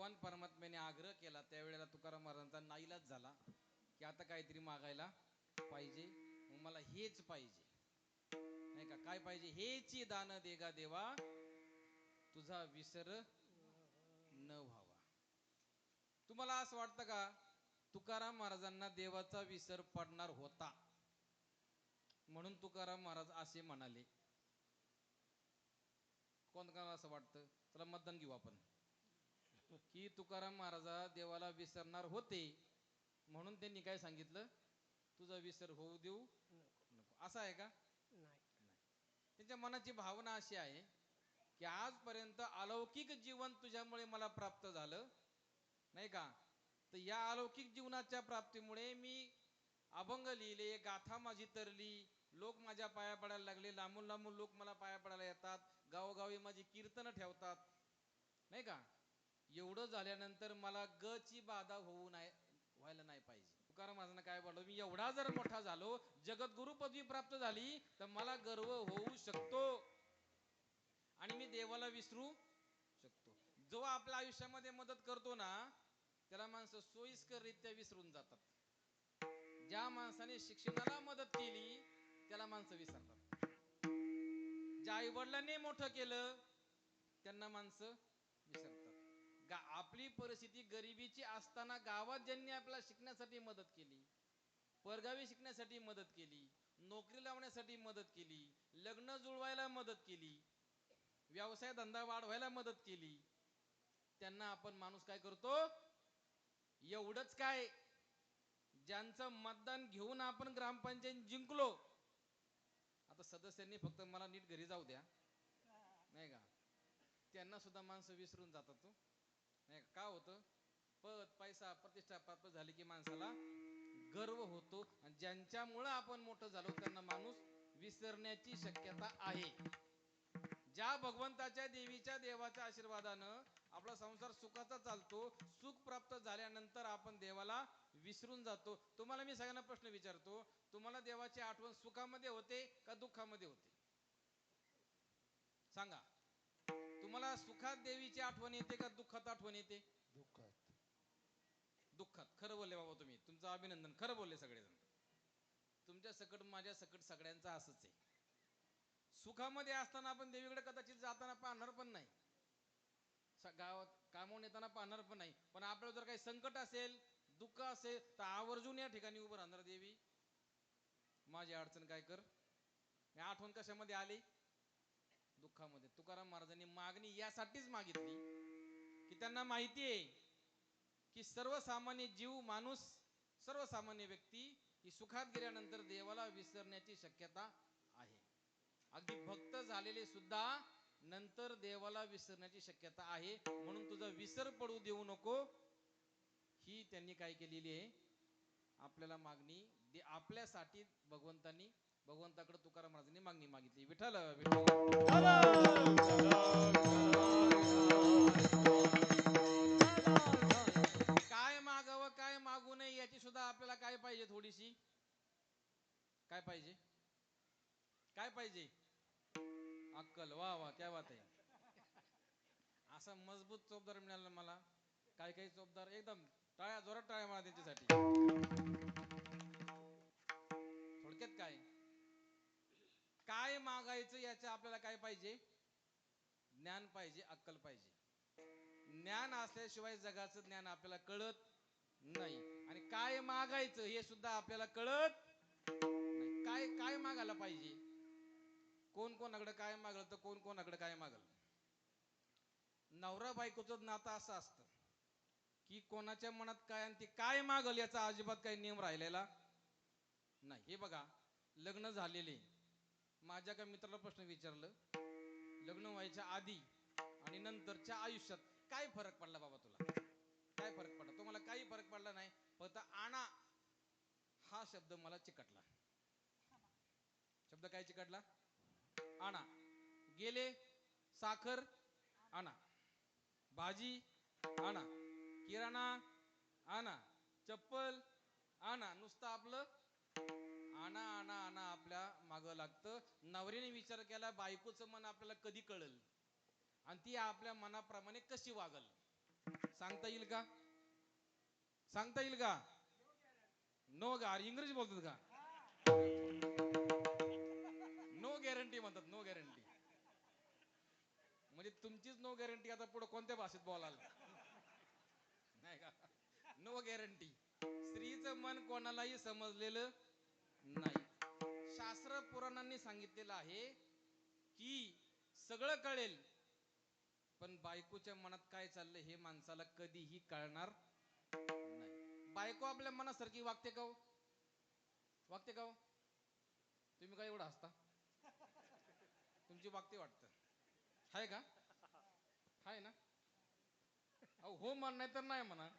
भगवान परमात्म्याने आग्रह केला त्यावेळेला तुकाराम महाराजांचा नाईलाज झाला की आता काहीतरी मागायला पाहिजे, मग मला हेच पाहिजे, नाही का? काय पाहिजे? हेची दान देगा देवा, तुझा विसर न व्हावा. तुम्हाला असं वाटतं का तुकाराम महाराजांना देवाचा विसर पडणार होता म्हणून तुकाराम महाराज असे म्हणाले? कोणाला असं वाटतं? चला मतदान घेऊ आपण, की तुकाराम महाराजा देवाला विसरणार होते म्हणून त्यांनी काय सांगितलं? तुझा विसर होऊ देऊ नको. असं आहे का? नाही. त्यांच्या मनाची भावना अशी आहे की आजपर्यंत अलौकिक जीवन तुझ्यामुळे मला प्राप्त झालं, नाही का? तर या अलौकिक जीवनाच्या प्राप्तीमुळे मी अभंग लिहिले, गाथा माझी तरली, लोक माझ्या पाया पडायला लागले, लांबून लांबून लोक मला पाया पडायला येतात, गावोगावी माझी कीर्तन ठेवतात, नाही का? एवढं झाल्यानंतर मला गची बाधा व्हायला नाही पाहिजे. तुकाराम महाराजांना काय बोललो? मी एवढा जर मोठा झालो, जगद्गुरु पदवी प्राप्त झाली, तर मला गर्व होऊ शकतो आणि मी देवाला विसरू शकतो. जो आपल्या आयुष्यामध्ये मदत करतो ना, त्याला माणसं सोयीस्कररित्या विसरून जातात. ज्या माणसाने शिक्षणाला मदत केली त्याला माणसं विसरतात. ज्या आई वडिलांनी मोठं केलं त्यांना माणसं विसरतात. आपली परिस्थिती गरिबीची असताना गावात ज्यांनी आपल्याला शिकण्यासाठी मदत केली, परगावी शिकण्यासाठी मदत केली, नोकरी लावण्यासाठी मदत केली, लग्न जुळवायला मदत केली, व्यवसाय धंदा वाढवायला मदत केली, त्यांना आपण माणूस काय करतो? एवढंच काय, ज्यांचं मतदान घेऊन आपण ग्रामपंचायत जिंकलो, आता सदस्यांनी फक्त मला नीट घरी जाऊ द्या, नाही का? त्यांना सुद्धा माणसं विसरून जातात तो, नाही का? होतं? पद पैसा प्रतिष्ठा प्राप्त झाली की माणसाला गर्व होतो आणि ज्यांच्यामुळं आपण मोठं झालो त्यांना माणूस विसरण्याची शक्यता आहे. ज्या भगवंताच्या देवीच्या देवाच्या आशीर्वादानं आपला संसार सुखाचा चालतो, सुख प्राप्त झाल्यानंतर आपण देवाला विसरून जातो. तुम्हाला मी सगळ्यांना प्रश्न विचारतो, तुम्हाला देवाची आठवण सुखामध्ये होते का दुःखामध्ये होते? सांगा. तुम्हाला सुखात देवीची आठवण येते का दुःखात आठवण येते? दुःखात. दुःखात. खरं बोलले बाबा तुम्ही, तुमचं अभिनंदन, खरं बोलले सगळेजण. तुमच्या सकट माझ्या सकट सगळ्यांचं असंच आहे. सुखामध्ये असताना आपण देवीकडे कदाचित जाताना पाहणार पण नाही, गावात कामावून येताना पाहणार पण नाही, पण आपल्याला जर काही संकट असेल, दुःख असेल, तर आवर्जून या ठिकाणी उभं राहणार, देवी माझी अडचण काय कर. आठवण कशामध्ये आली? दुःखामध्ये. तुकाराम महाराजांनी मागणी यासाठीच मागितली की त्यांना माहिती आहे की सर्वसामान्य जीव माणूस, सर्वसामान्य व्यक्ती ही सुखात गेल्यानंतर देवाला विसरण्याची शक्यता आहे. अगदी भक्त झालेले सुद्धा नंतर देवाला विसरण्याची शक्यता आहे, म्हणून तुझा विसर पडू देऊ नको, ही त्यांनी काय केलेली आहे? आपल्याला मागणी, आपल्यासाठी भगवंताकडे तुकाराम महाराजांनी मागणी मागितली. विठ्ठल काय मागावं काय मागू नये याची सुद्धा आपल्याला काय पाहिजे? थोडीशी काय पाहिजे? काय पाहिजे? अक्कल. वा वा, क्या बात आहे. असा मजबूत चोपदार मिळाला मला. काही काही चोपदार एकदम टाळ्या, जोरात टाळ्या मला त्यांच्यासाठी. थोडक्यात काय मागायचं याचं आपल्याला काय पाहिजे? ज्ञान पाहिजे, अक्कल पाहिजे. ज्ञान असल्याशिवाय जगाचं ज्ञान आपल्याला कळत नाही आणि काय मागायचं हे सुद्धा आपल्याला कळत नाही. काय काय मागायला पाहिजे? कोण कोणाकडे काय मागलं तर कोण कोणाकडे काय मागल? नवरा बायकोचं नातं असं असतं की कोणाच्या मनात काय आणि ते काय मागल याचा अजिबात काही नियम राहिलेला नाही. हे बघा, लग्न झालेले, माझ्या का मित्राला प्रश्न विचारलं, लग्न व्हायच्या आधी आणि नंतरच्या आयुष्यात काय फरक पडला बाबा तुला? काय फरक पडला? तुम्हाला काही फरक पडला नाही, फक्त आणा हा शब्द मला चिकटला. शब्द काय चिकटला? आणा. गेले, साखर आणा, भाजी आणा, किराणा आणा, चप्पल आणा, नुसतं आपलं आणा आणा आणा आपल्या मागं लागतं. नवरीने विचार केला, बायकोचं मन आपल्याला कधी कळल आणि ती आपल्या मनाप्रमाणे कशी वागल? सांगता येईल का? सांगता येईल का? नो गार इंग्रजी बोलतात का? नो गॅरंटी म्हणतात, नो गॅरंटी. म्हणजे तुमचीच नो गॅरंटी, आता पुढे कोणत्या भाषेत बोलाल नाही का? No guarantee. स्त्रीचं मन कोणालाही समजलेलं नाही. शास्त्र पुराणांनी सांगितलेलं आहे की सगळं कळेल, पण बायकोच्या मनात काय चाललंय हे माणसाला कधीही कळणार नाही. बायको आपल्या मनासारखी वागते का हो? वागते का हो? तुम्ही काय एवढं हसता? तुमची वागते वाटतं. हाय का? हाय ना? अहो हो म्हण, नाही तर नाही म्हणा.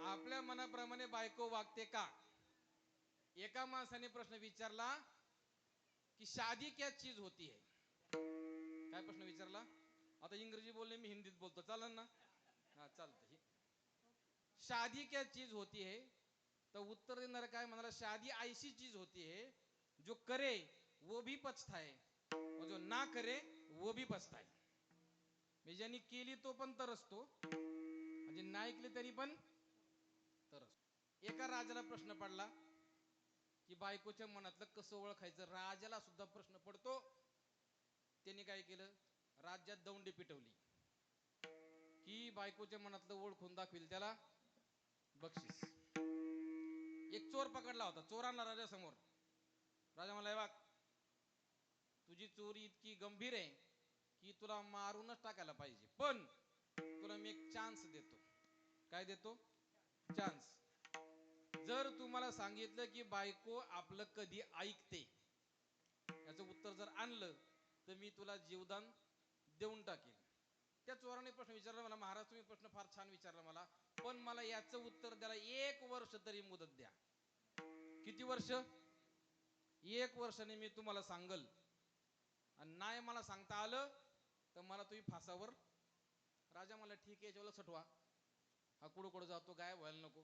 आपल्या मनाप्रमाणे बायको वागते का? एका माणसाने प्रश्न विचारला की शादी क्या चीज होती है? काय प्रश्न विचारला? आता इंग्रजी बोलले, मी हिंदीत बोलतो, चालेल ना? हा चालतं. शादी क्या चीज होती है? तर उत्तर देणार काय म्हणाला, शादी ऐसी चीज होती है जो करे वो भी पछताए और जो ना करे वो भी पछताए. म्हणजे ज्यांनी केली तो पण तरसतो, म्हणजे नाही केली तरी पण तरसतो. एका राजाला प्रश्न पडला की बायकोच्या मनातलं कसं ओळखायचं. राजाला सुद्धा प्रश्न पडतो. त्यांनी काय केलं, राज्यात दौंडी पिटवली की बायकोच्या मनातलं ओळखून दाखविल त्याला बक्षीस. एक चोर पकडला होता, चोर आणला राजा समोर. राजा मला, वाग तुझी चोरी इतकी गंभीर आहे की तुला मारूनच टाकायला पाहिजे, पण तुला मी एक चान्स देतो. काय देतो? चान्स. जर तुम्हाला सांगितलं की बायको आपलं कधी ऐकते, याचं उत्तर जर आणलं तर मी तुला जीवदान देऊन टाकेन. त्या चोराने प्रश्न विचारला मला, महाराज तुम्ही प्रश्न फार छान विचारला मला, पण मला याचं उत्तर द्यायला 1 वर्ष तरी मुदत द्या. किती वर्ष? 1 वर्षाने मी तुम्हाला सांगल, आणि नाही मला सांगता आलं तर मला तुम्ही फासावर. राजा मला, ठीक आहे, याच्यावर लक्ष ठेवा, हा कुठं कुठं जातो गायब व्हायला नको,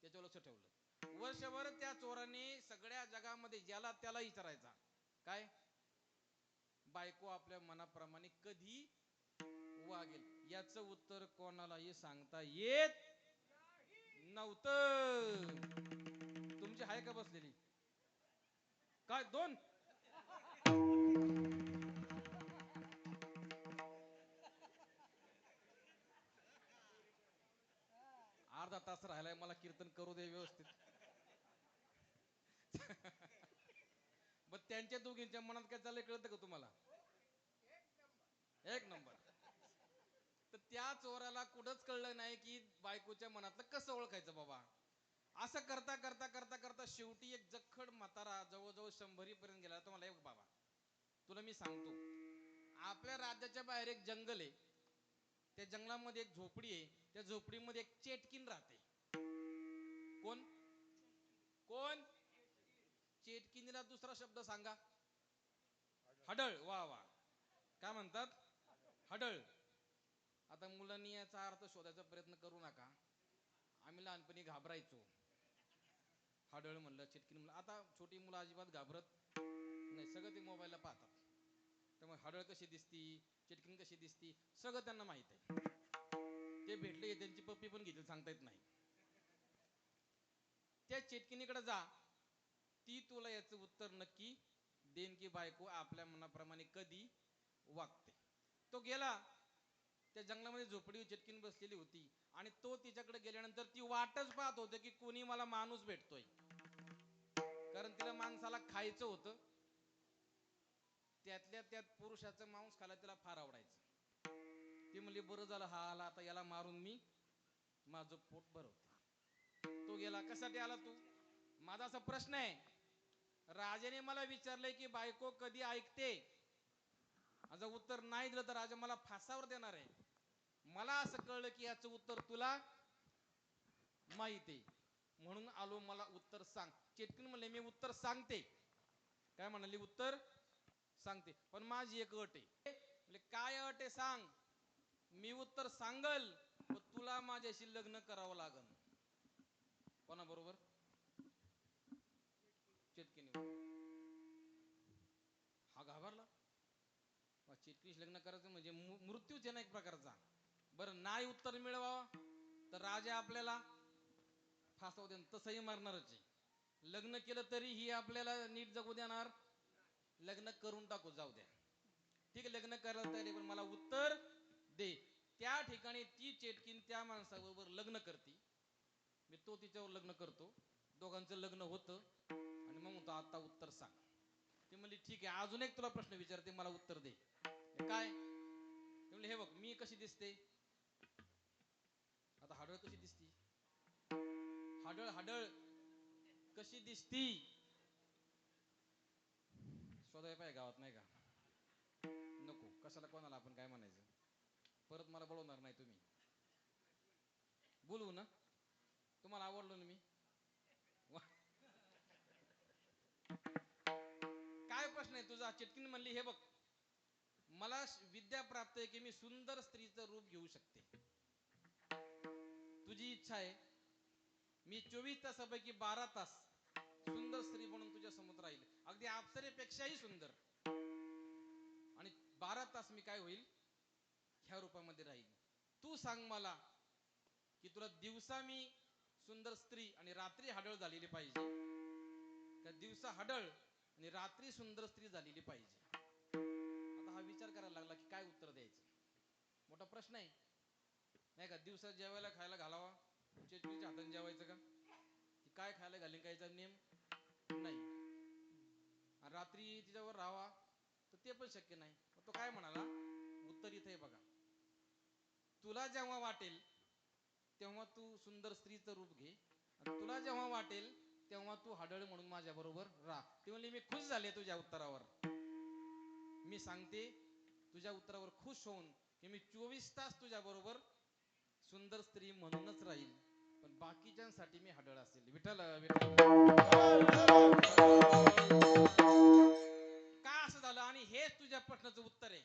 त्याच्यावर लक्ष ठेवलं. वर्षभर त्या चोराने सगळ्या जगामध्ये ज्याला त्याला विचारायचा, काय बायको आपल्या मनाप्रमाणे कधी वागेल, याचं उत्तर कोणालाही सांगता येत नव्हतं. तुमची आहे का बसलेली? काय 2? अर्धा तास राहिलाय, मला कीर्तन करू दे व्यवस्थित. मग त्यांच्या दोघींच्या मनात काय चाललंय कळतं का तुम्हाला? एक नंबर. तर त्या चोराला कुठंच कळलं नाही की बायकोच्या मनातलं कसं ओळखायचं बाबा. असं करता करता करता करता शेवटी एक जखड म्हातारा जवळजवळ 100 पर्यंत गेला. तो मला, एक बाबा तुला मी सांगतो, आपल्या राज्याच्या बाहेर एक जंगल आहे, त्या जंगलामध्ये एक झोपडी आहे, त्या झोपडीमध्ये एक चेटकीन राहते. कोण? कोण? चेटकिनीला दुसरा शब्द सांगा. हडळ. वा वा, काय म्हणतात? हडळ. आता मुलांनी याचा अर्थ शोधायचा प्रयत्न करू नका. आम्ही लहानपणी घाबरायचो. हडळ म्हणलं, चिटकीन म्हणलं. आता छोटी मुलं अजिबात घाबरत नाही, सगळं ते मोबाईलला पाहतात. त्यामुळे हडळ कशी दिसती, चिटकीन कशी दिसती, सगळं त्यांना माहित आहे. ते भेटले, त्यांची पप्पी पण घेतली सांगता येत नाही. त्या चिटकिनीकडे जा, ती तुला याचं उत्तर नक्की देन की बायको आपल्या मनाप्रमाणे कधी वागते. तो गेला, त्या जंगलामध्ये झोपडी चिटकीन बसलेली होती, आणि तो तिच्याकडे गेल्यानंतर ती वाटच पाहत होते की कोणी मला माणूस भेटतोय, कारण तिला माणसाला खायचं होतं. त्यातल्या त्यात पुरुषाचं मांस खायला तिला फार आवडायचं. ती म्हणली, बरं झालं हा आला, आता याला मारून मी माझं पोट भरवते. तो गेला. कशासाठी आला तू? माझा असा प्रश्न आहे, राजाने मला विचारलंय की बायको कधी ऐकते, माझं उत्तर नाही दिलं तर राजा मला फासावर देणार आहे. मला असं कळलं की याचं उत्तर तुला माहिती आहे, म्हणून आलो, मला उत्तर सांग. चेटकीन म्हणले, मी उत्तर सांगते. काय म्हणाली? उत्तर सांगते, पण माझी एक अट आहे. म्हणजे काय अट आहे सांग. मी उत्तर सांगल, पण तुला माझ्याशी लग्न करावं लागल. कोणाबरोबर? चेटकीने. हा घाबरला. चिटकीशी लग्न करायचं म्हणजे मृत्यूच आहे ना एक प्रकारचा. बरं नाही उत्तर मिळवावं तर राजा आपल्याला फासवू दे, तसंही मरणारच आहे. लग्न केलं तरीही आपल्याला नीट जगू देणार. लग्न करून टाकू, जाऊ द्या. ठीक आहे, लग्न करायला तयारी, पण मला उत्तर दे. त्या ठिकाणी ती चेटकीन त्या माणसाबरोबर लग्न करते. मी तो तिच्यावर लग्न करतो. दोघांचं लग्न होतं आणि मग म्हणतो आता उत्तर सांग. ती म्हणली ठीक आहे, अजून एक तुला प्रश्न विचारते, मला उत्तर दे. काय? ती म्हणली हे बघ, मी कशी दिसते? आता हाडळ कशी दिसती? हाडळ हाडळ कशी दिसती? शोधाय पाहिजे गावात, नाही का? नको, कशाला कोणाला आपण काय म्हणायचं. परत मला बोलवणार नाही तुम्ही. बोलवू ना? तुम्हाला आवडलो ना मी? काय प्रश्न आहे तुझा? चिटकीन म्हणली हे बघ, मला विद्या प्राप्त आहे की मी सुंदर स्त्रीचं रूप घेऊ शकते. तुझी इच्छा आहे, मी 24 तासापैकी 12 तास सुंदर स्त्री म्हणून तुझ्या समोर राहील, अगदी अप्सरेपेक्षाही सुंदर. आणि 12 तास मी काय होईल, ह्या रूपामध्ये राहील. तू सांग मला की तुला दिवसा मी सुंदर स्त्री आणि रात्री हाडळ झालेली पाहिजे, का दिवसा हाडळ आणि रात्री सुंदर स्त्री झालेली पाहिजे? आता हा विचार करायला लागला की काय उत्तर द्यायचं. मोठा प्रश्न आहे नाही का? दिवसा जेवायला खायला घालावा, चेटकीच्या हाताने जेवायचं का? ती काय खायला घालीन कायचा नेम नाही. आणि रात्री तिच्यावर राहावा तर ते पण शक्य नाही. तो काय म्हणाला, उत्तर इथे आहे बघा. तुला जेव्हा वाटेल तेव्हा तू सुंदर स्त्रीचं रूप घे, आणि तुला जेव्हा वाटेल तेव्हा तू हाडळ म्हणून माझ्या बरोबर राहा. ती म्हणली मी खुश झाले तुझ्या उत्तरावर. मी सांगते तुझ्या उत्तरावर खुश होऊन की मी 24 तास तुझ्या बरोबर सुंदर स्त्री म्हणूनच राहील, पण बाकीच्यांसाठी मी हाडळ असेल. विठ्ठल विठ्ठल. का असं झालं? आणि हेच तुझ्या प्रश्नाचं उत्तर आहे.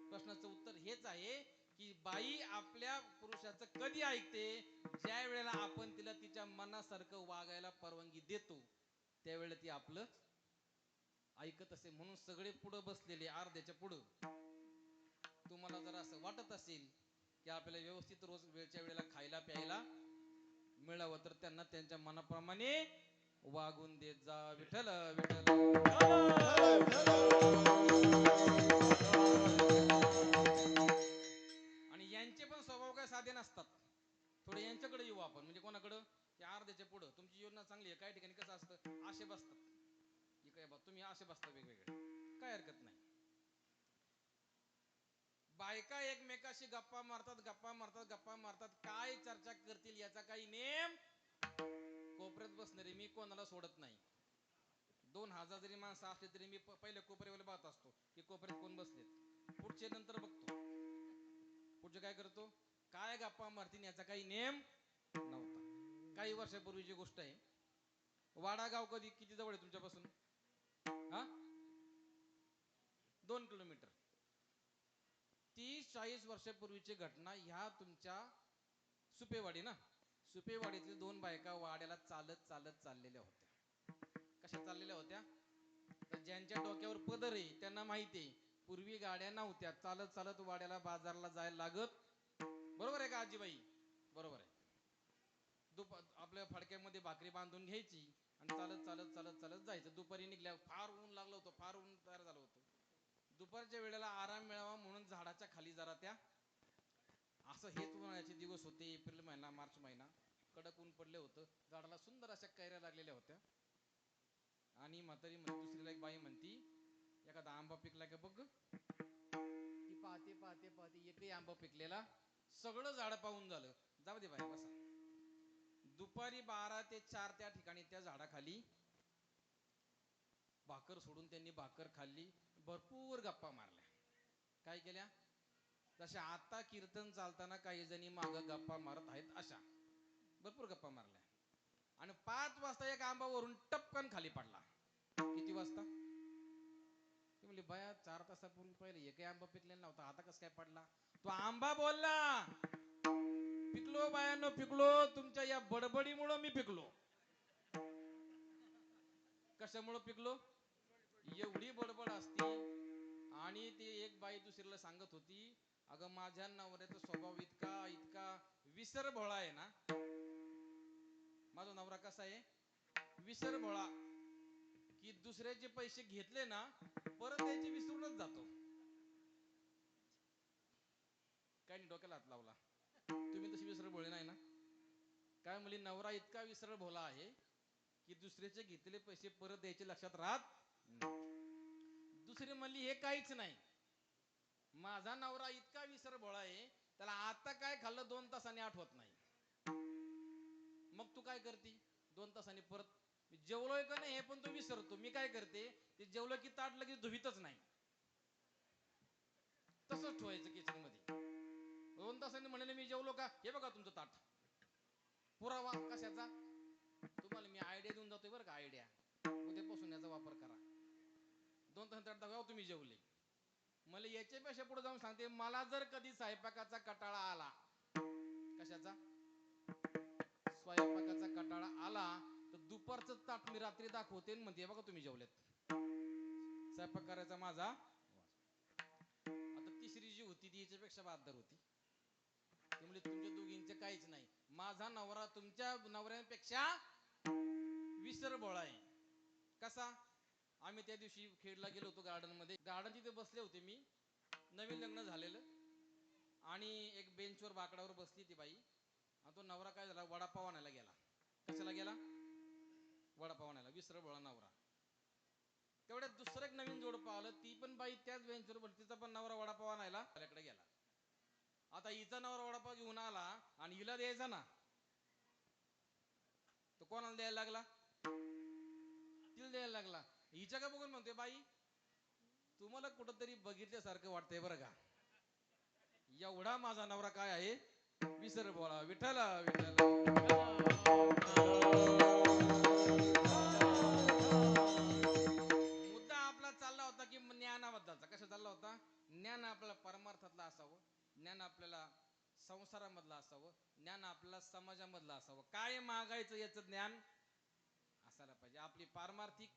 प्रश्नाचं उत्तर हेच आहे की बाई आपल्या पुरुषाचं कधी ऐकते, ज्या वेळेला आपण तिला तिच्या मनासारखं वागायला परवानगी देतो, त्यावेळेला ती आपलं ऐकत असे. म्हणून सगळे पुढं बसलेले, अर्ध्याच्या पुढं. तुम्हाला जर असं वाटत असेल की आपल्याला व्यवस्थित रोज वेळच्या वेळेला खायला प्यायला मिळावं, तर त्यांना त्यांच्या मनाप्रमाणे वागून देत जा. विठ्ठल विठ्ठल. आणि यांचे पण स्वभाव काय साधे नसतात. थोडे यांच्याकडे येऊ आपण. म्हणजे कोणाकडं? या अर्ध्याच्या पुढं. तुमची योजना चांगली आहे, काही ठिकाणी कसं असतं, असे बसतात. इकडे बघ, तुम्ही असे बसता वेगवेगळे, काय हरकत नाही. बायका एकमेकाशी गप्पा मारतात, गप्पा मारतात, गप्पा मारतात. काय चर्चा करतील याचा काही नेम. कोपऱ्यात बसणारे मी कोणाला सोडत नाही. 2000 जरी माणसं असले तरी मी पहिले कोपऱ्यावर पाहत असतो की कोपऱ्यात कोण बसलेत. पुढचे नंतर बघतो. पुढचे काय करतो, काय गप्पा मारतील याचा काही नेम नव्हता. काही वर्षापूर्वीची गोष्ट आहे. वाडा गाव कधी किती जवळ आहे तुमच्यापासून? हा, 2 किलोमीटर. 30-40 वर्षापूर्वीची घटना. ह्या तुमच्या सुपेवाडी ना, सुपेवाडीतल्या 2 बायका वाड्याला चालत चालत चाललेल्या होत्या. कशा चाललेल्या होत्या? तर ज्यांच्या डोक्यावर पदर आहे त्यांना माहिती आहे, पूर्वी गाड्या नव्हत्या, चालत चालत वाड्याला बाजारला जायला लागत. बरोबर आहे का आजीबाई? बरोबर आहे. आपल्या फडक्यामध्ये भाकरी बांधून घ्यायची आणि चालत चालत चालत चालत जायचं. दुपारी निघल्या, फार ऊन लागलं होतं, फार ऊन तयार झालं होतं. दुपारच्या वेळेला आराम मिळावा म्हणून झाडाच्या खाली जरा त्या, असं हेच उन्हाळ्याचे दिवस होते, एप्रिल महिना मार्च महिना, कडक ऊन पडले होतं. झाडाला सुंदर अशा कैऱ्या लागलेल्या होत्या. आणि म्हातारी दुसरीला एक बाई म्हणती, एखादा आंबा पिकला का बघ. ती पाहते पाहते पाहते, एकही आंबा पिकलेला, सगळं झाड पाहून झालं. जाऊ दे बाई, बसा. दुपारी 12 ते 4 त्या ठिकाणी त्या झाडाखाली भाकर सोडून त्यांनी भाकर खाल्ली. भरपूर गप्पा मारल्या. काय केल्या? जशा आता कीर्तन चालताना काही जणी माग गप्पा मारत आहेत अशा भरपूर गप्पा मारल्या. आणि 5 वाजता एक आंबा वरून टपकन खाली पडला. किती वाजता? ती म्हणली बाया 4 तासापूर्वी पहिले एकही आंबा पिकलेला नव्हता, आता कसं काय पडला? तो आंबा बोलला, पिकलो बायानो पिकलो, तुमच्या या बडबडीमुळं मी पिकलो. कशामुळं पिकलो? एवढी बडबड असती आणि ती एक बाई दुसरीला सांगत होती, अगं माझ्या नवऱ्याचा स्वभाव इतका इतका विसर भोळा आहे ना, माझा नवरा कसा आहे विसर भोळा, की दुसऱ्याचे पैसे घेतले ना परत द्यायचे विसरूनच जातो. काय नाही डोक्याला हात लावला, तुम्ही तशी विसर भोळे नाही ना. काय म्हणली, नवरा इतका विसर भोळा आहे की दुसऱ्याचे घेतलेले पैसे परत द्यायचे लक्षात राहत नाही. दुसरी म्हणली हे काहीच नाही, माझा नवरा इतका विसर भोळा आहे त्याला आता काय खाल्लं 2 तासांनी आठवत नाही. मग तू काय करते, 2 तासांनी परत मी जेवलोय का नाही हे पण तू विसरतो. मी काय करते, ते जेवलं की ताट लगेच धुवीतच नाही, तसंच ठेवायचं किचन मध्ये. 2 तासांनी म्हणाले मी जेवलो का, हे बघा तुमचं ताट. पुरावा कशाचा, तुम्हाला मी आयडिया देऊन जातोय बरं का, आयडिया उद्यापासून याचा वापर करा. 2 तासांनी ताट दाखवा तुम्ही जेवले. मला याच्यापेक्षा पुढे जाऊन सांगते, मला जर कधी स्वयंपाकाचा कटाळा आला, कशाचा स्वयंपाकाचा कटाळा आला तर दुपारचं ताट मी रात्री दाखवते म्हणते बघा तुम्ही जेवलेत. स्वयंपाक करायचा माझा. आता तिसरी जी होती ती याच्यापेक्षा बहादर होती. ती म्हणजे तुमच्या दोघींचे काहीच नाही, माझा नवरा तुमच्या नवऱ्यांपेक्षा विसर भोळा आहे. कसा, आम्ही त्या दिवशी खेडला गेलो होतो गार्डन मध्ये. गार्डन तिथे बसले होते मी, नवीन लग्न झालेलं, आणि एक बेंचवर बाकडावर बसली ती बाई. आणि तो नवरा काय झाला, वडापाव आणायला गेला. कशाला गेला, वडापाव आणायला. विसर भोळा नवरा. तेवढ्यात दुसरं एक नवीन जोड पाहिलं, ती पण बाई त्याच बेंचवर बसली, तिचा पण नवरा वडापाव आणायला त्याकडे गेला. आता हिचा नवरा वडापाव घेऊन आला आणि हिला द्यायचा ना, तो कोणाला द्यायला लागला, तिला द्यायला लागला. हिच्या का बघून म्हणते, बाई तुम्हाला कुठंतरी बघितल्यासारखं वाटतंय बरं का, एवढा माझा नवरा काय आहे विसर भोळा. विठ्ठल विठ्ठल. मुद्दा आपला चालला होता की ज्ञानाबद्दलचा. कशा चालला होता, ज्ञान आपल्याला परमार्थातलं असावं, ज्ञान आपल्याला संसारामधलं असावं, ज्ञान आपल्याला समाजामधलं असावं. काय मागायचं याचं ज्ञान असायला पाहिजे. आपली पारमार्थिक,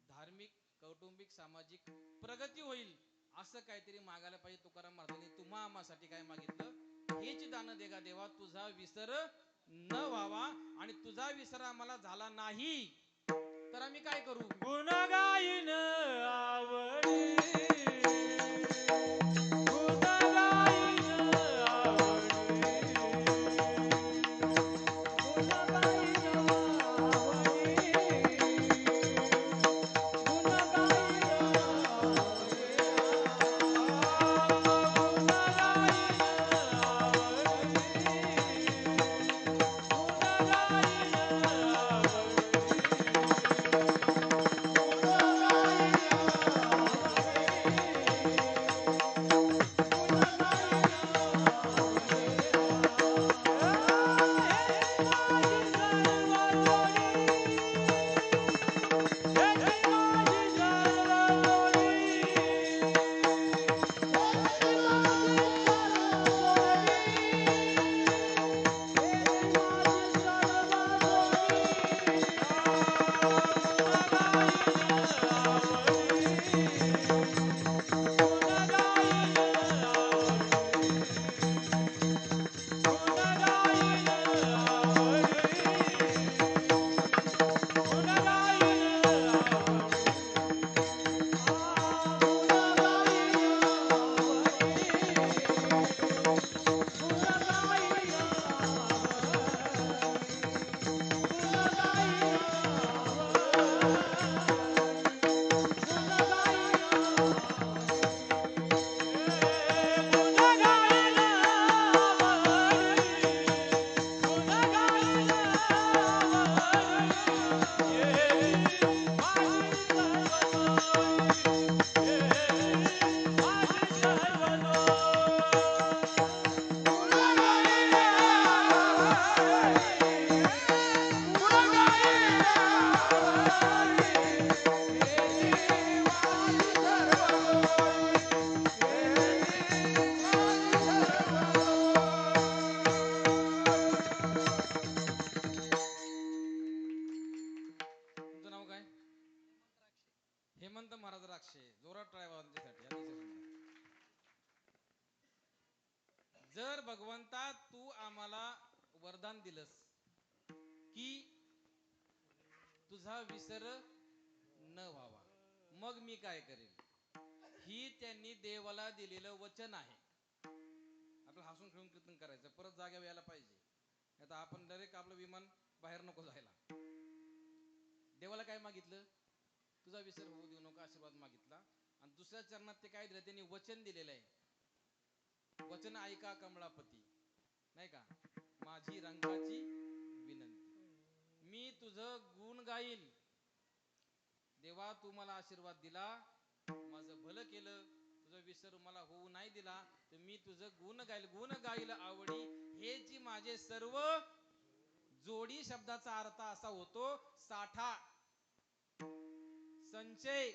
धार्मिक, कौटुंबिक, सामाजिक प्रगती होईल असं काहीतरी मागायला पाहिजे. तुकाराम महाराजांनी तुम्हा आम्हासाठी काय मागितलं, हेच दान देगा देवा, तुझा विसर न व्हावा. आणि तुझा विसर आम्हाला झाला नाही तर आम्ही काय करू, गुण गाईन आवडी, गुण गाईन आवडी, गुण गाईन आवडी, गुण गाईन आवडी, गुण गाईन आवडी. हेमंत महाराज राक्षे जोरात टाळ्या वाजवा त्यांच्यासाठी अतिशय सुंदर. जर भगवंता तू आम्हाला वरदान दिलंस की तुझा विसर न व्हावा, मग मी काय करेल, ही त्यांनी देवाला दिलेलं वचन आहे. आपलं हसून खेळून कीर्तन करायचं, परत जाग्यावर यायला पाहिजे. आता आपण डायरेक्ट आपलं विमान बाहेर नको जायला. देवाला काय मागितलं, तुझा विसर होऊ देऊ नको आशीर्वाद मागितला. आणि दुसऱ्या चरणात ते काय दिलं, त्यांनी वचन दिलेलं आहे. वचन ऐका कमळापती, नाही का, माझी रंगाची विनंती, मी तुझं गुण गाईन. देवा तू मला आशीर्वाद दिला, माझं भलं केलं, तुझं विसर मला होऊ नाही दिला, तर मी तुझं गुण गाईल. गुण गाईल आवडी हेची माझे सर्व. जोडी शब्दाचा अर्थ असा होतो साठा, संचय.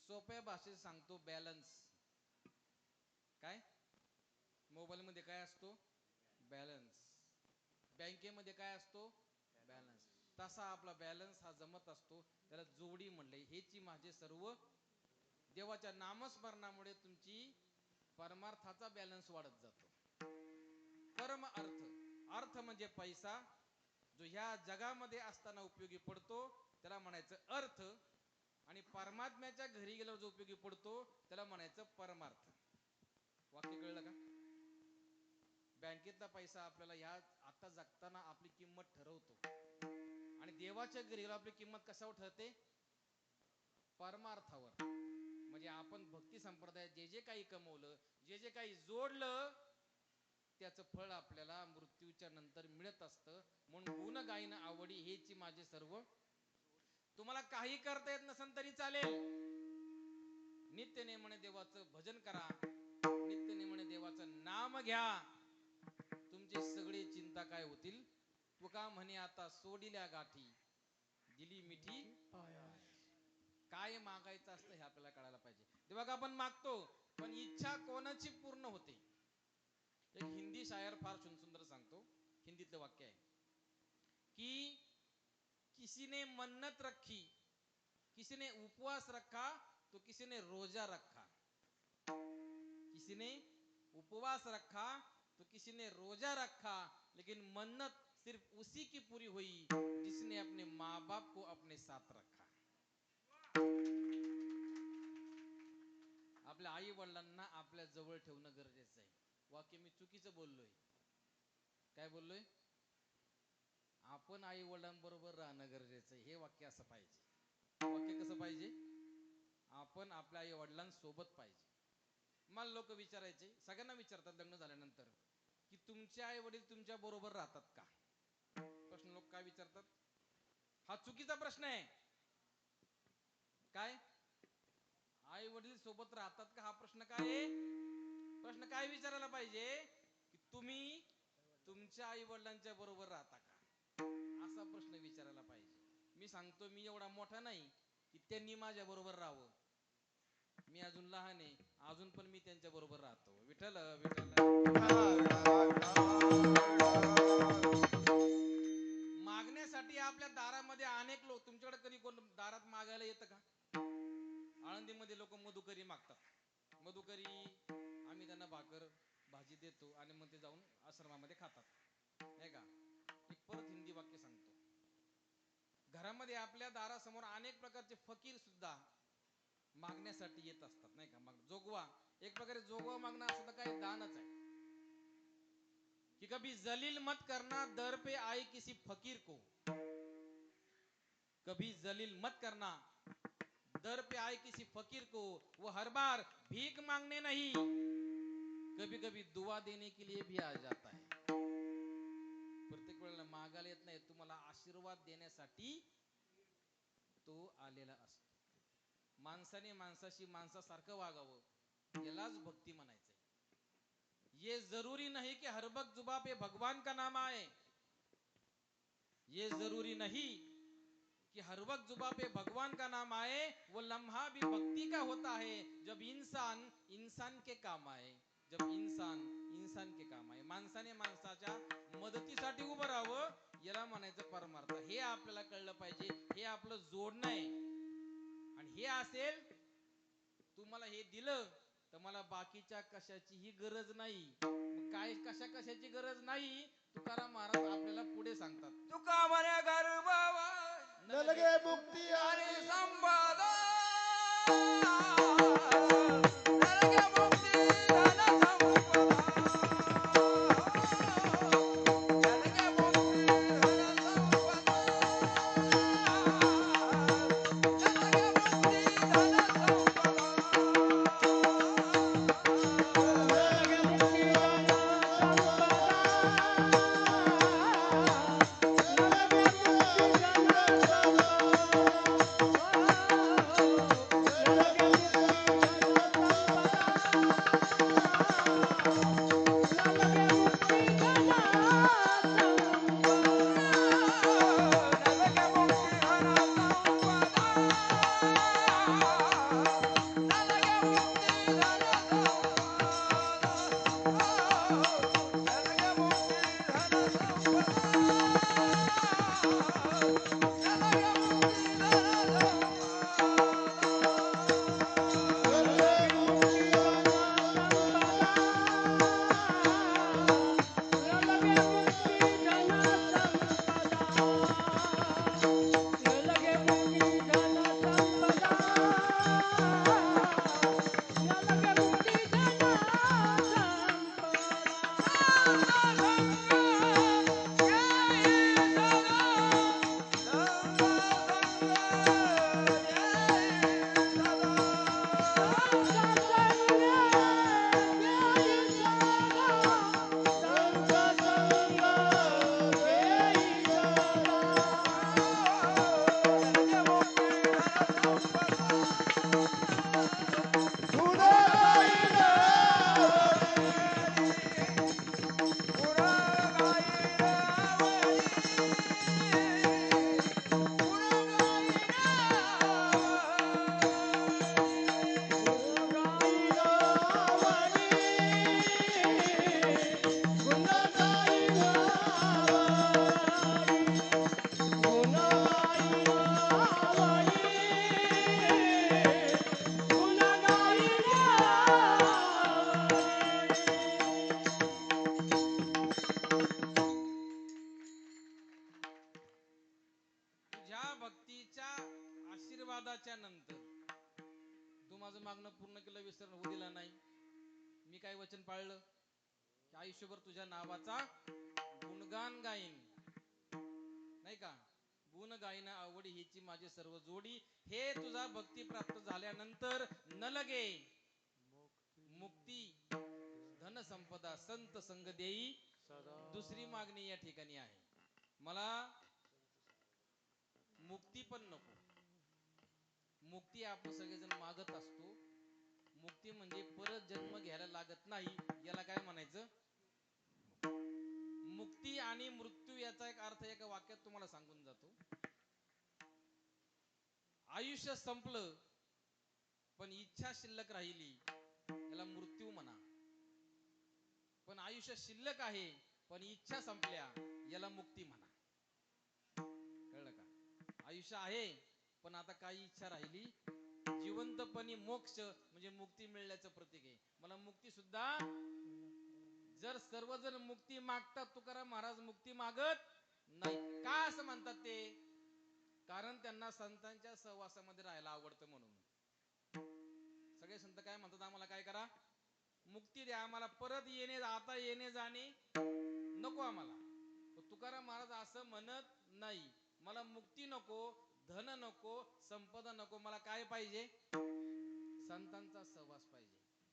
सोप्या भाषेत सांगतो बॅलन्स. काय मोबाईल मध्ये काय असतो, बॅलन्स. बँकेमध्ये काय असतो, बॅलन्स. तसा आपला बॅलन्स हा जमत असतो, त्याला जोडी म्हणले. हेची माझे सर्व. देवाच्या नामस्मरणामुळे तुमची परमार्थाचा बॅलन्स वाढत जातो. परम अर्थ, अर्थ म्हणजे पैसा, जो ह्या जगामध्ये असताना उपयोगी पडतो त्याला म्हणायचं अर्थ. आणि परमात्म्याच्या घरी गेल्यावर जो उपयोगी पडतो त्याला म्हणायचं परमार्थ. वाक्य कळलं का? बँकेतला पैसा आपल्याला ह्या आता जगताना आपली किंमत ठरवतो, आणि देवाच्या घरी गेल्यावर आपली किंमत कशावर ठरते, परमार्थावर. म्हणजे आपण भक्ती संप्रदायात जे जे काही कमवलं, जे जे काही जोडलं, त्याचं फळ आपल्याला मृत्यूच्या नंतर मिळत असतं. म्हणून गुण गायन आवडी हेची माझे सर्व. तुम्हाला काही करता येत नसेल तरी चालेल, नित्य नेमाने देवाचं भजन करा, नित्य नेमाने देवाचं नाम घ्या, तुमची सगळी चिंता काय होतील. तुका म्हणे आता सोडिल्या गाठी, दिली मिठी पायाची. काय मागायचं असतं हे आपल्याला कळायला पाहिजे. तेव्हा आपण मागतो, पण इच्छा कोणाची पूर्ण होते. एक हिंदी शायर फार सुंदर सांगतो, हिंदीतलं वाक्य आहे की किसी ने मन्नत रखी, किसी ने उपवास रखा, तो किसी ने रोजा रखा. किसी ने उपवास रखा तो किसी ने रोजा रखा, लेकिन मन्नत सिर्फ उसी की पूरी हुई जिसने अपने माँ बाप को अपने साथ रखा. आपल्या आई वडिलांना आपल्या जवळ ठेवणं गरजेचं आहे. वाक्य मी चुकीचं बोललोय, काय बोललोय, आपण आई वडिलांबरोबर राहणं गरजेचं आहे, हे वाक्य असं पाहिजे. वाक्य कसं पाहिजे, आपण आपल्या आई वडिलांसोबत पाहिजे. मला लोक विचारायचे, सगळ्यांना विचारतात लग्न झाल्यानंतर, की तुमचे आई वडील तुमच्या बरोबर राहतात का. प्रश्न लोक काय विचारतात, हा चुकीचा प्रश्न आहे. काय, आई वडील सोबत राहतात का, हा प्रश्न काय आहे. प्रश्न काय विचारायला पाहिजे, की तुम्ही तुमच्या आई वडिलांच्या बरोबर राहता का, असा प्रश्न विचारायला पाहिजे. मी सांगतो, मी एवढा मोठा नाही की त्यांनी माझ्या बरोबर राहावं. मी अजून लहान आहे, अजून पण मी त्यांच्या बरोबर राहतो. विठ्ठल विठ्ठल. मागण्यासाठी आपल्या दारामध्ये अनेक लोक, तुमच्याकडे कधी कोण दारात मागायला येतं का. आळंदीमध्ये लोक मधुकरी मागतात. मधुकरी आम्ही त्यांना भाकर भाजी देतो आणि मग ते जाऊन आश्रमामध्ये खातात, नाही का. एक परत हिंदी वाक्य सांगतो. घरामध्ये आपल्या दारासमोर अनेक प्रकारचे फकीर सुद्धा मागण्यासाठी येत असतात, नाही का. मग जोगवा, एक प्रकारे जोगवा मागणं सुद्धा काही दानच आहे. कि कभी जलील मत करना दर पे आए किसी फकीर को, कभी जलील मत करना दर पे आए किसी फकीर को, वो हर बार भीख मांगने नहीं, कभी कभी दुआ देने के लिए भी आ जाता है. प्रत्येक वेळेला मागायला येत नाही, तुम्हाला आशीर्वाद देण्यासाठी तो आलेला असतो. माणसाने माणसाशी माणसासारखं वागावं, यालाच भक्ती म्हणायचंय. ये जरूरी नहीं कि हर वक्त जुबा पे भगवान का नाम आए, ये जरूरी नहीं कि हर वक्त जुबा पे भगवान का नाम आए, वो लम्हा भी भक्ति का होता है जब इंसान इंसान के काम आए, जब इंसान इंसान के काम आए. माणसाने माणसाच्या मदतीसाठी उभं राहावं, याला म्हणायचं परमार्थ. हे आपल्याला कळलं पाहिजे, हे आपलं जोडणं आहे. असेल तुम्हाला हे दिलं तर मला बाकीच्या कशाचीही गरज नाही. मग काय कशाची गरज नाही तुकाराम महाराज आपल्याला पुढे सांगतात. तुका म्हणे गर्भावा नलगे मुक्ती आणि संपदा नरके मुक्ती धन संपदा नरके मुक्ती धन संपदा नरके मुक्ती धन संपदा नलगे मुक्ती धन संपदा नलगे मुक्ती धन नरके मुक्ती धन संपदा नरके मुक्ती धन संपदा नरके मुक्ती धन संपदा नरके मुक्ती धन तुझ्या भक्तीच्या आशीर्वादाच्या नंतर तू माझं मागणं पूर्ण केलं, विसरण होऊ दिला नाही. मी काय वचन पाळलं की आयुष्यभर तुझ्या नावाचा गुणगान गाईन, नाही का? गुण गाईन आवडी हीची माझी सर्व जोडी. हे तुझा भक्ती प्राप्त झाल्यानंतर न लगे मुक्ती धन संपदा संत संग देई दुसरी मागणी या ठिकाणी आहे. मला मुक्ती पण नको. मुक्ती आपण सगळेजण मागत असतो. मुक्ती म्हणजे परत जन्म घ्यायला लागत नाही, याला काय म्हणायचं? मुक्ती आणि मृत्यू याचा एक अर्थ एका वाक्यात तुम्हाला सांगून जातो. आयुष्य संपलं पण इच्छा शिल्लक राहिली याला मृत्यू म्हणा. पण आयुष्य शिल्लक आहे पण इच्छा संपल्या याला मुक्ती म्हणा. कळलं का? आयुष्य आहे पण आता काही इच्छा राहिली, जिवंतपणी मोक्ष म्हणजे मुक्ती मिळण्याचं प्रतीक आहे. मला मुक्ती सुद्धा, जर सर्वजण मुक्ती मागतात, तुकाराम महाराज मुक्ती मागत नाही. का असं म्हणतात ते? कारण त्यांना संतांच्या सहवासामध्ये राहायला आवडतं म्हणून. सगळे संत काय म्हणतात? आम्हाला काय करा, मुक्ती द्या, आम्हाला परत येणे आता येणे जाणे नको आम्हाला. तुकाराम महाराज असं म्हणत नाही. मला मुक्ती नको, धन नको, संपदा नको, मला काय पाहिजे? संतांचा सहवास पाहिजे.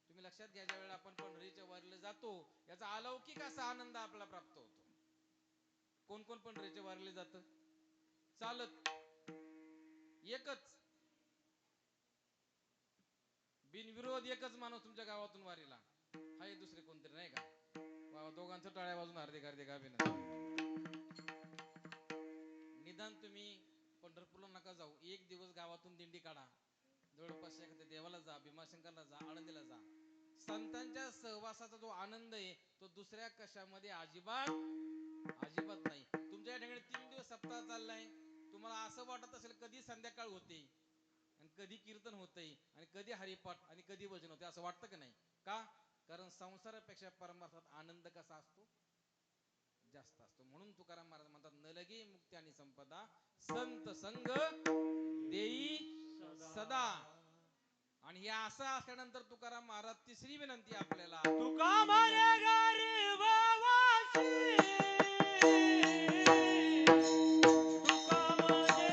तुम्ही लक्षात घ्या, ज्या वेळेला आपण पंढरीच्या वारीला जातो याचा अलौकिक असा आनंद आपल्याला प्राप्त होतो. कोण कोण पंढरीच्या वारीला जातं? चालत एकच, बिनविरोध एकच माणूस तुमच्या गावातून वारीला हाय, दुसरे कोणतरी नाही का? बाबा दोघांचं टाळ्या वाजून हार्दिक हार्दिक अभिनंदन. निदान तुम्ही पंढरपूरला नका जाऊ, एक दिवस गावातून दिंडी काढा, जवळपास एखाद्या देवाला जा, भीमाशंकरला जा, आळंदीला जा. संतांच्या सहवासाचा जो आनंद आहे तो दुसऱ्या कशामध्ये अजिबात अजिबात नाही. तुमच्या ठिकाणी 3 दिवस सप्ताह चाललाय, तुम्हाला असं वाटत असेल कधी संध्याकाळ होते आणि कधी कीर्तन होतंय आणि कधी हरिपाठ आणि कधी भजन होते असं वाटतं की नाही का? कारण संसारापेक्षा परमार्थात आनंद कसा असतो? जास्त असतो. म्हणून तुकाराम महाराज म्हणतात न लगे मुक्ती आणि संपदा संत संग देई सदा. आणि हे असं असल्यानंतर तुकाराम महाराज तिसरी विनंती आपल्याला तुका म्हणे गरीबावासी, तुका म्हणे गरीबावासी,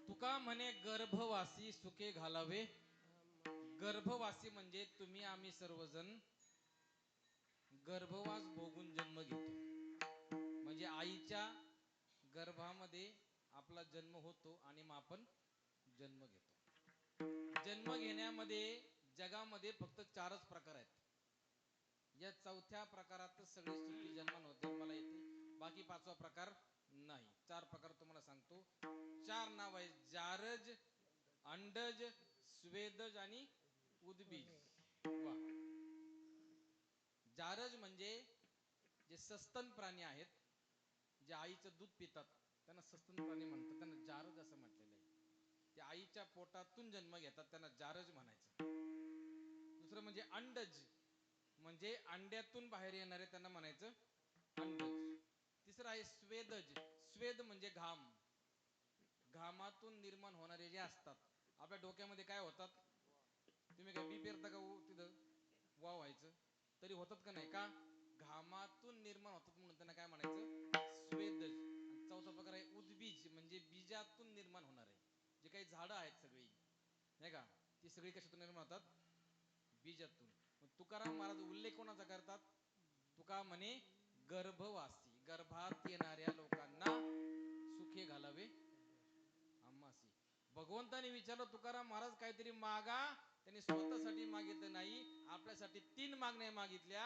तुका म्हणे गरीबावासी, तुका म्हणे तुका म्हणे गर्भवासी सुखे घालावे. गर्भवासी म्हणजे तुम्ही आम्ही सर्वजण गर्भवास भोगून जन्म घेतो. म्हणजे आईच्या गर्भामध्ये आपला जन्म होतो आणि मग आपण जन्म घेतो. जन्म घेण्यामध्ये जगामध्ये फक्त 4च प्रकार आहेत. या 4थ्या प्रकारातच सगळी सृष्टी जन्माला येते. बाकी 5वा प्रकार नाही. 4 प्रकार तुम्हाला सांगतो. 4 नाव आहेत. जारज, अंडज, स्वेदज आणि उद्बीज. वा. जारज म्हणजे जे सस्तन प्राणी आहेत, जे आईचं दूध पितात त्यांना सस्तन प्राणी म्हणतात. त्यांना जारज असं म्हटलेलं आहे. ते आईच्या पोटातून जन्म घेतात त्यांना जारज म्हणायचं. दुसरं म्हणजे अंडज म्हणजे अंड्यातून बाहेर येणारे त्यांना म्हणायचं अंडज. तिसरं आहे स्वेदज. स्वेद म्हणजे घाम. घामातून निर्माण होणारे जे असतात. आपल्या डोक्यामध्ये काय होतात? तुम्ही काय बी पेरता का तिथं वा व्हायचं तरी होतात का नाही का? घामातून निर्माण होतात म्हणून त्यांना काय म्हणायचं? स्वेदज. आणि 4था प्रकार आहे उद्बीज म्हणजे बीजातून निर्माण होणारे जे काही झाडं आहेत सगळी नाही का, ती सगळी कशातून निर्माण होतात? बीजातून. तुकाराम महाराज उल्लेख कोणाचा करतात? तुका म्हणे गर्भवासी, गर्भात येणाऱ्या लोकांना सुखे घालावे आम्हासी. भगवंताने विचारलं तुकाराम महाराज काहीतरी मागा. त्यांनी स्वतःसाठी मागितलं नाही, आपल्यासाठी 3 मागण्या मागितल्या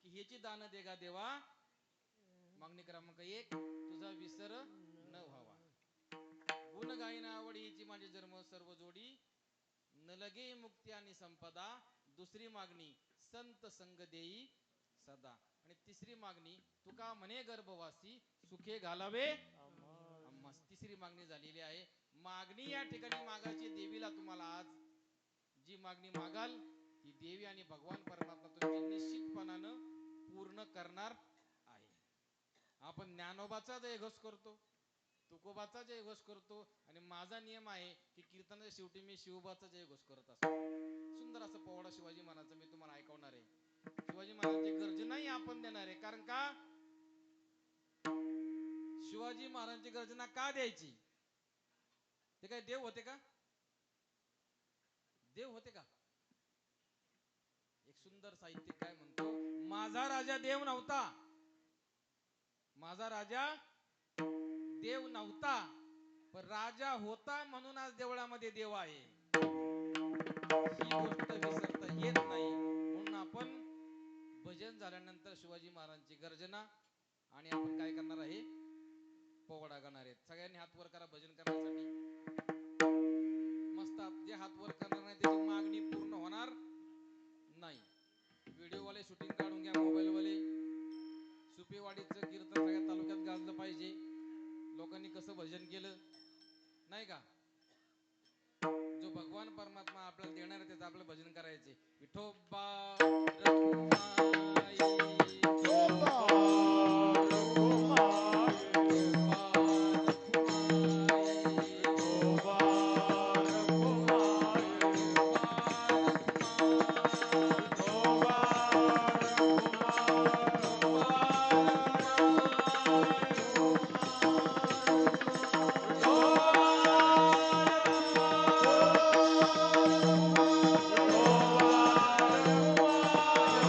की ह्याची दान देगा देवा. मागणी क्रमांक 1 तुझा विसर न व्हावा. गुण गायन आवड हिची माझी जन्म सर्व जोडी. न लगे मुक्ती आणि संपदा. दुसरी मागणी संत संग देई सदा. आणि तिसरी मागणी तुका म्हणे गर्भवासी सुखे घालावे आम्हास. तिसरी मागणी झालेली आहे. मागणी या ठिकाणी मागायची देवीला. तुम्हाला आज जी मागणी मागाल ती देवी आणि भगवान परमात्मा तुमची निश्चितपणानं पूर्ण करणार आहे. आपण ज्ञानोबाचा जयघोष करतो, तुकोबाचा जयघोष करतो आणि माझा नियम आहे की कीर्तनाच्या शेवटी मी शिवबाचा जयघोष करत असतो. सुंदर असं पोवाडा शिवाजी महाराजांचा मी तुम्हाला ऐकवणार आहे. शिवाजी महाराजांची गर्जनाही आपण देणार आहे. कारण का शिवाजी महाराजांची गर्जना का द्यायची? ते काय देव होते का? देव होते का? एक सुंदर साहित्यिक काय म्हणतो, माझा राजा देव नव्हता, माझा राजा देव नव्हता, पण राजा होता म्हणून आज देवळामध्ये देव आहे. ही गोष्ट विसरता येत नाही. म्हणून आपण भजन झाल्यानंतर शिवाजी महाराजांची गर्जना आणि आपण काय करणार आहे, पोवाडा गाणार आहेत. सगळ्यांनी हात वर करा भजन करण्यासाठी. मस्त. जे हात वर करणार नाही त्याची मागणी पूर्ण होणार नाही. व्हिडिओ वाले शूटिंग काढून घ्या, मोबाईल वाले. सुपेवाडीचं कीर्तन सगळ्या तालुक्यात गाजलं पाहिजे. लोकांनी कसं भजन केलं नाही का. जो भगवान परमात्मा आपल्याला देणार आहे त्याचं आपलं भजन करायचे. विठोबा रखुमाई, विठोबा रखुमाई, विठोबा रखुमाई, विठोबा रखुमाई,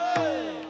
जय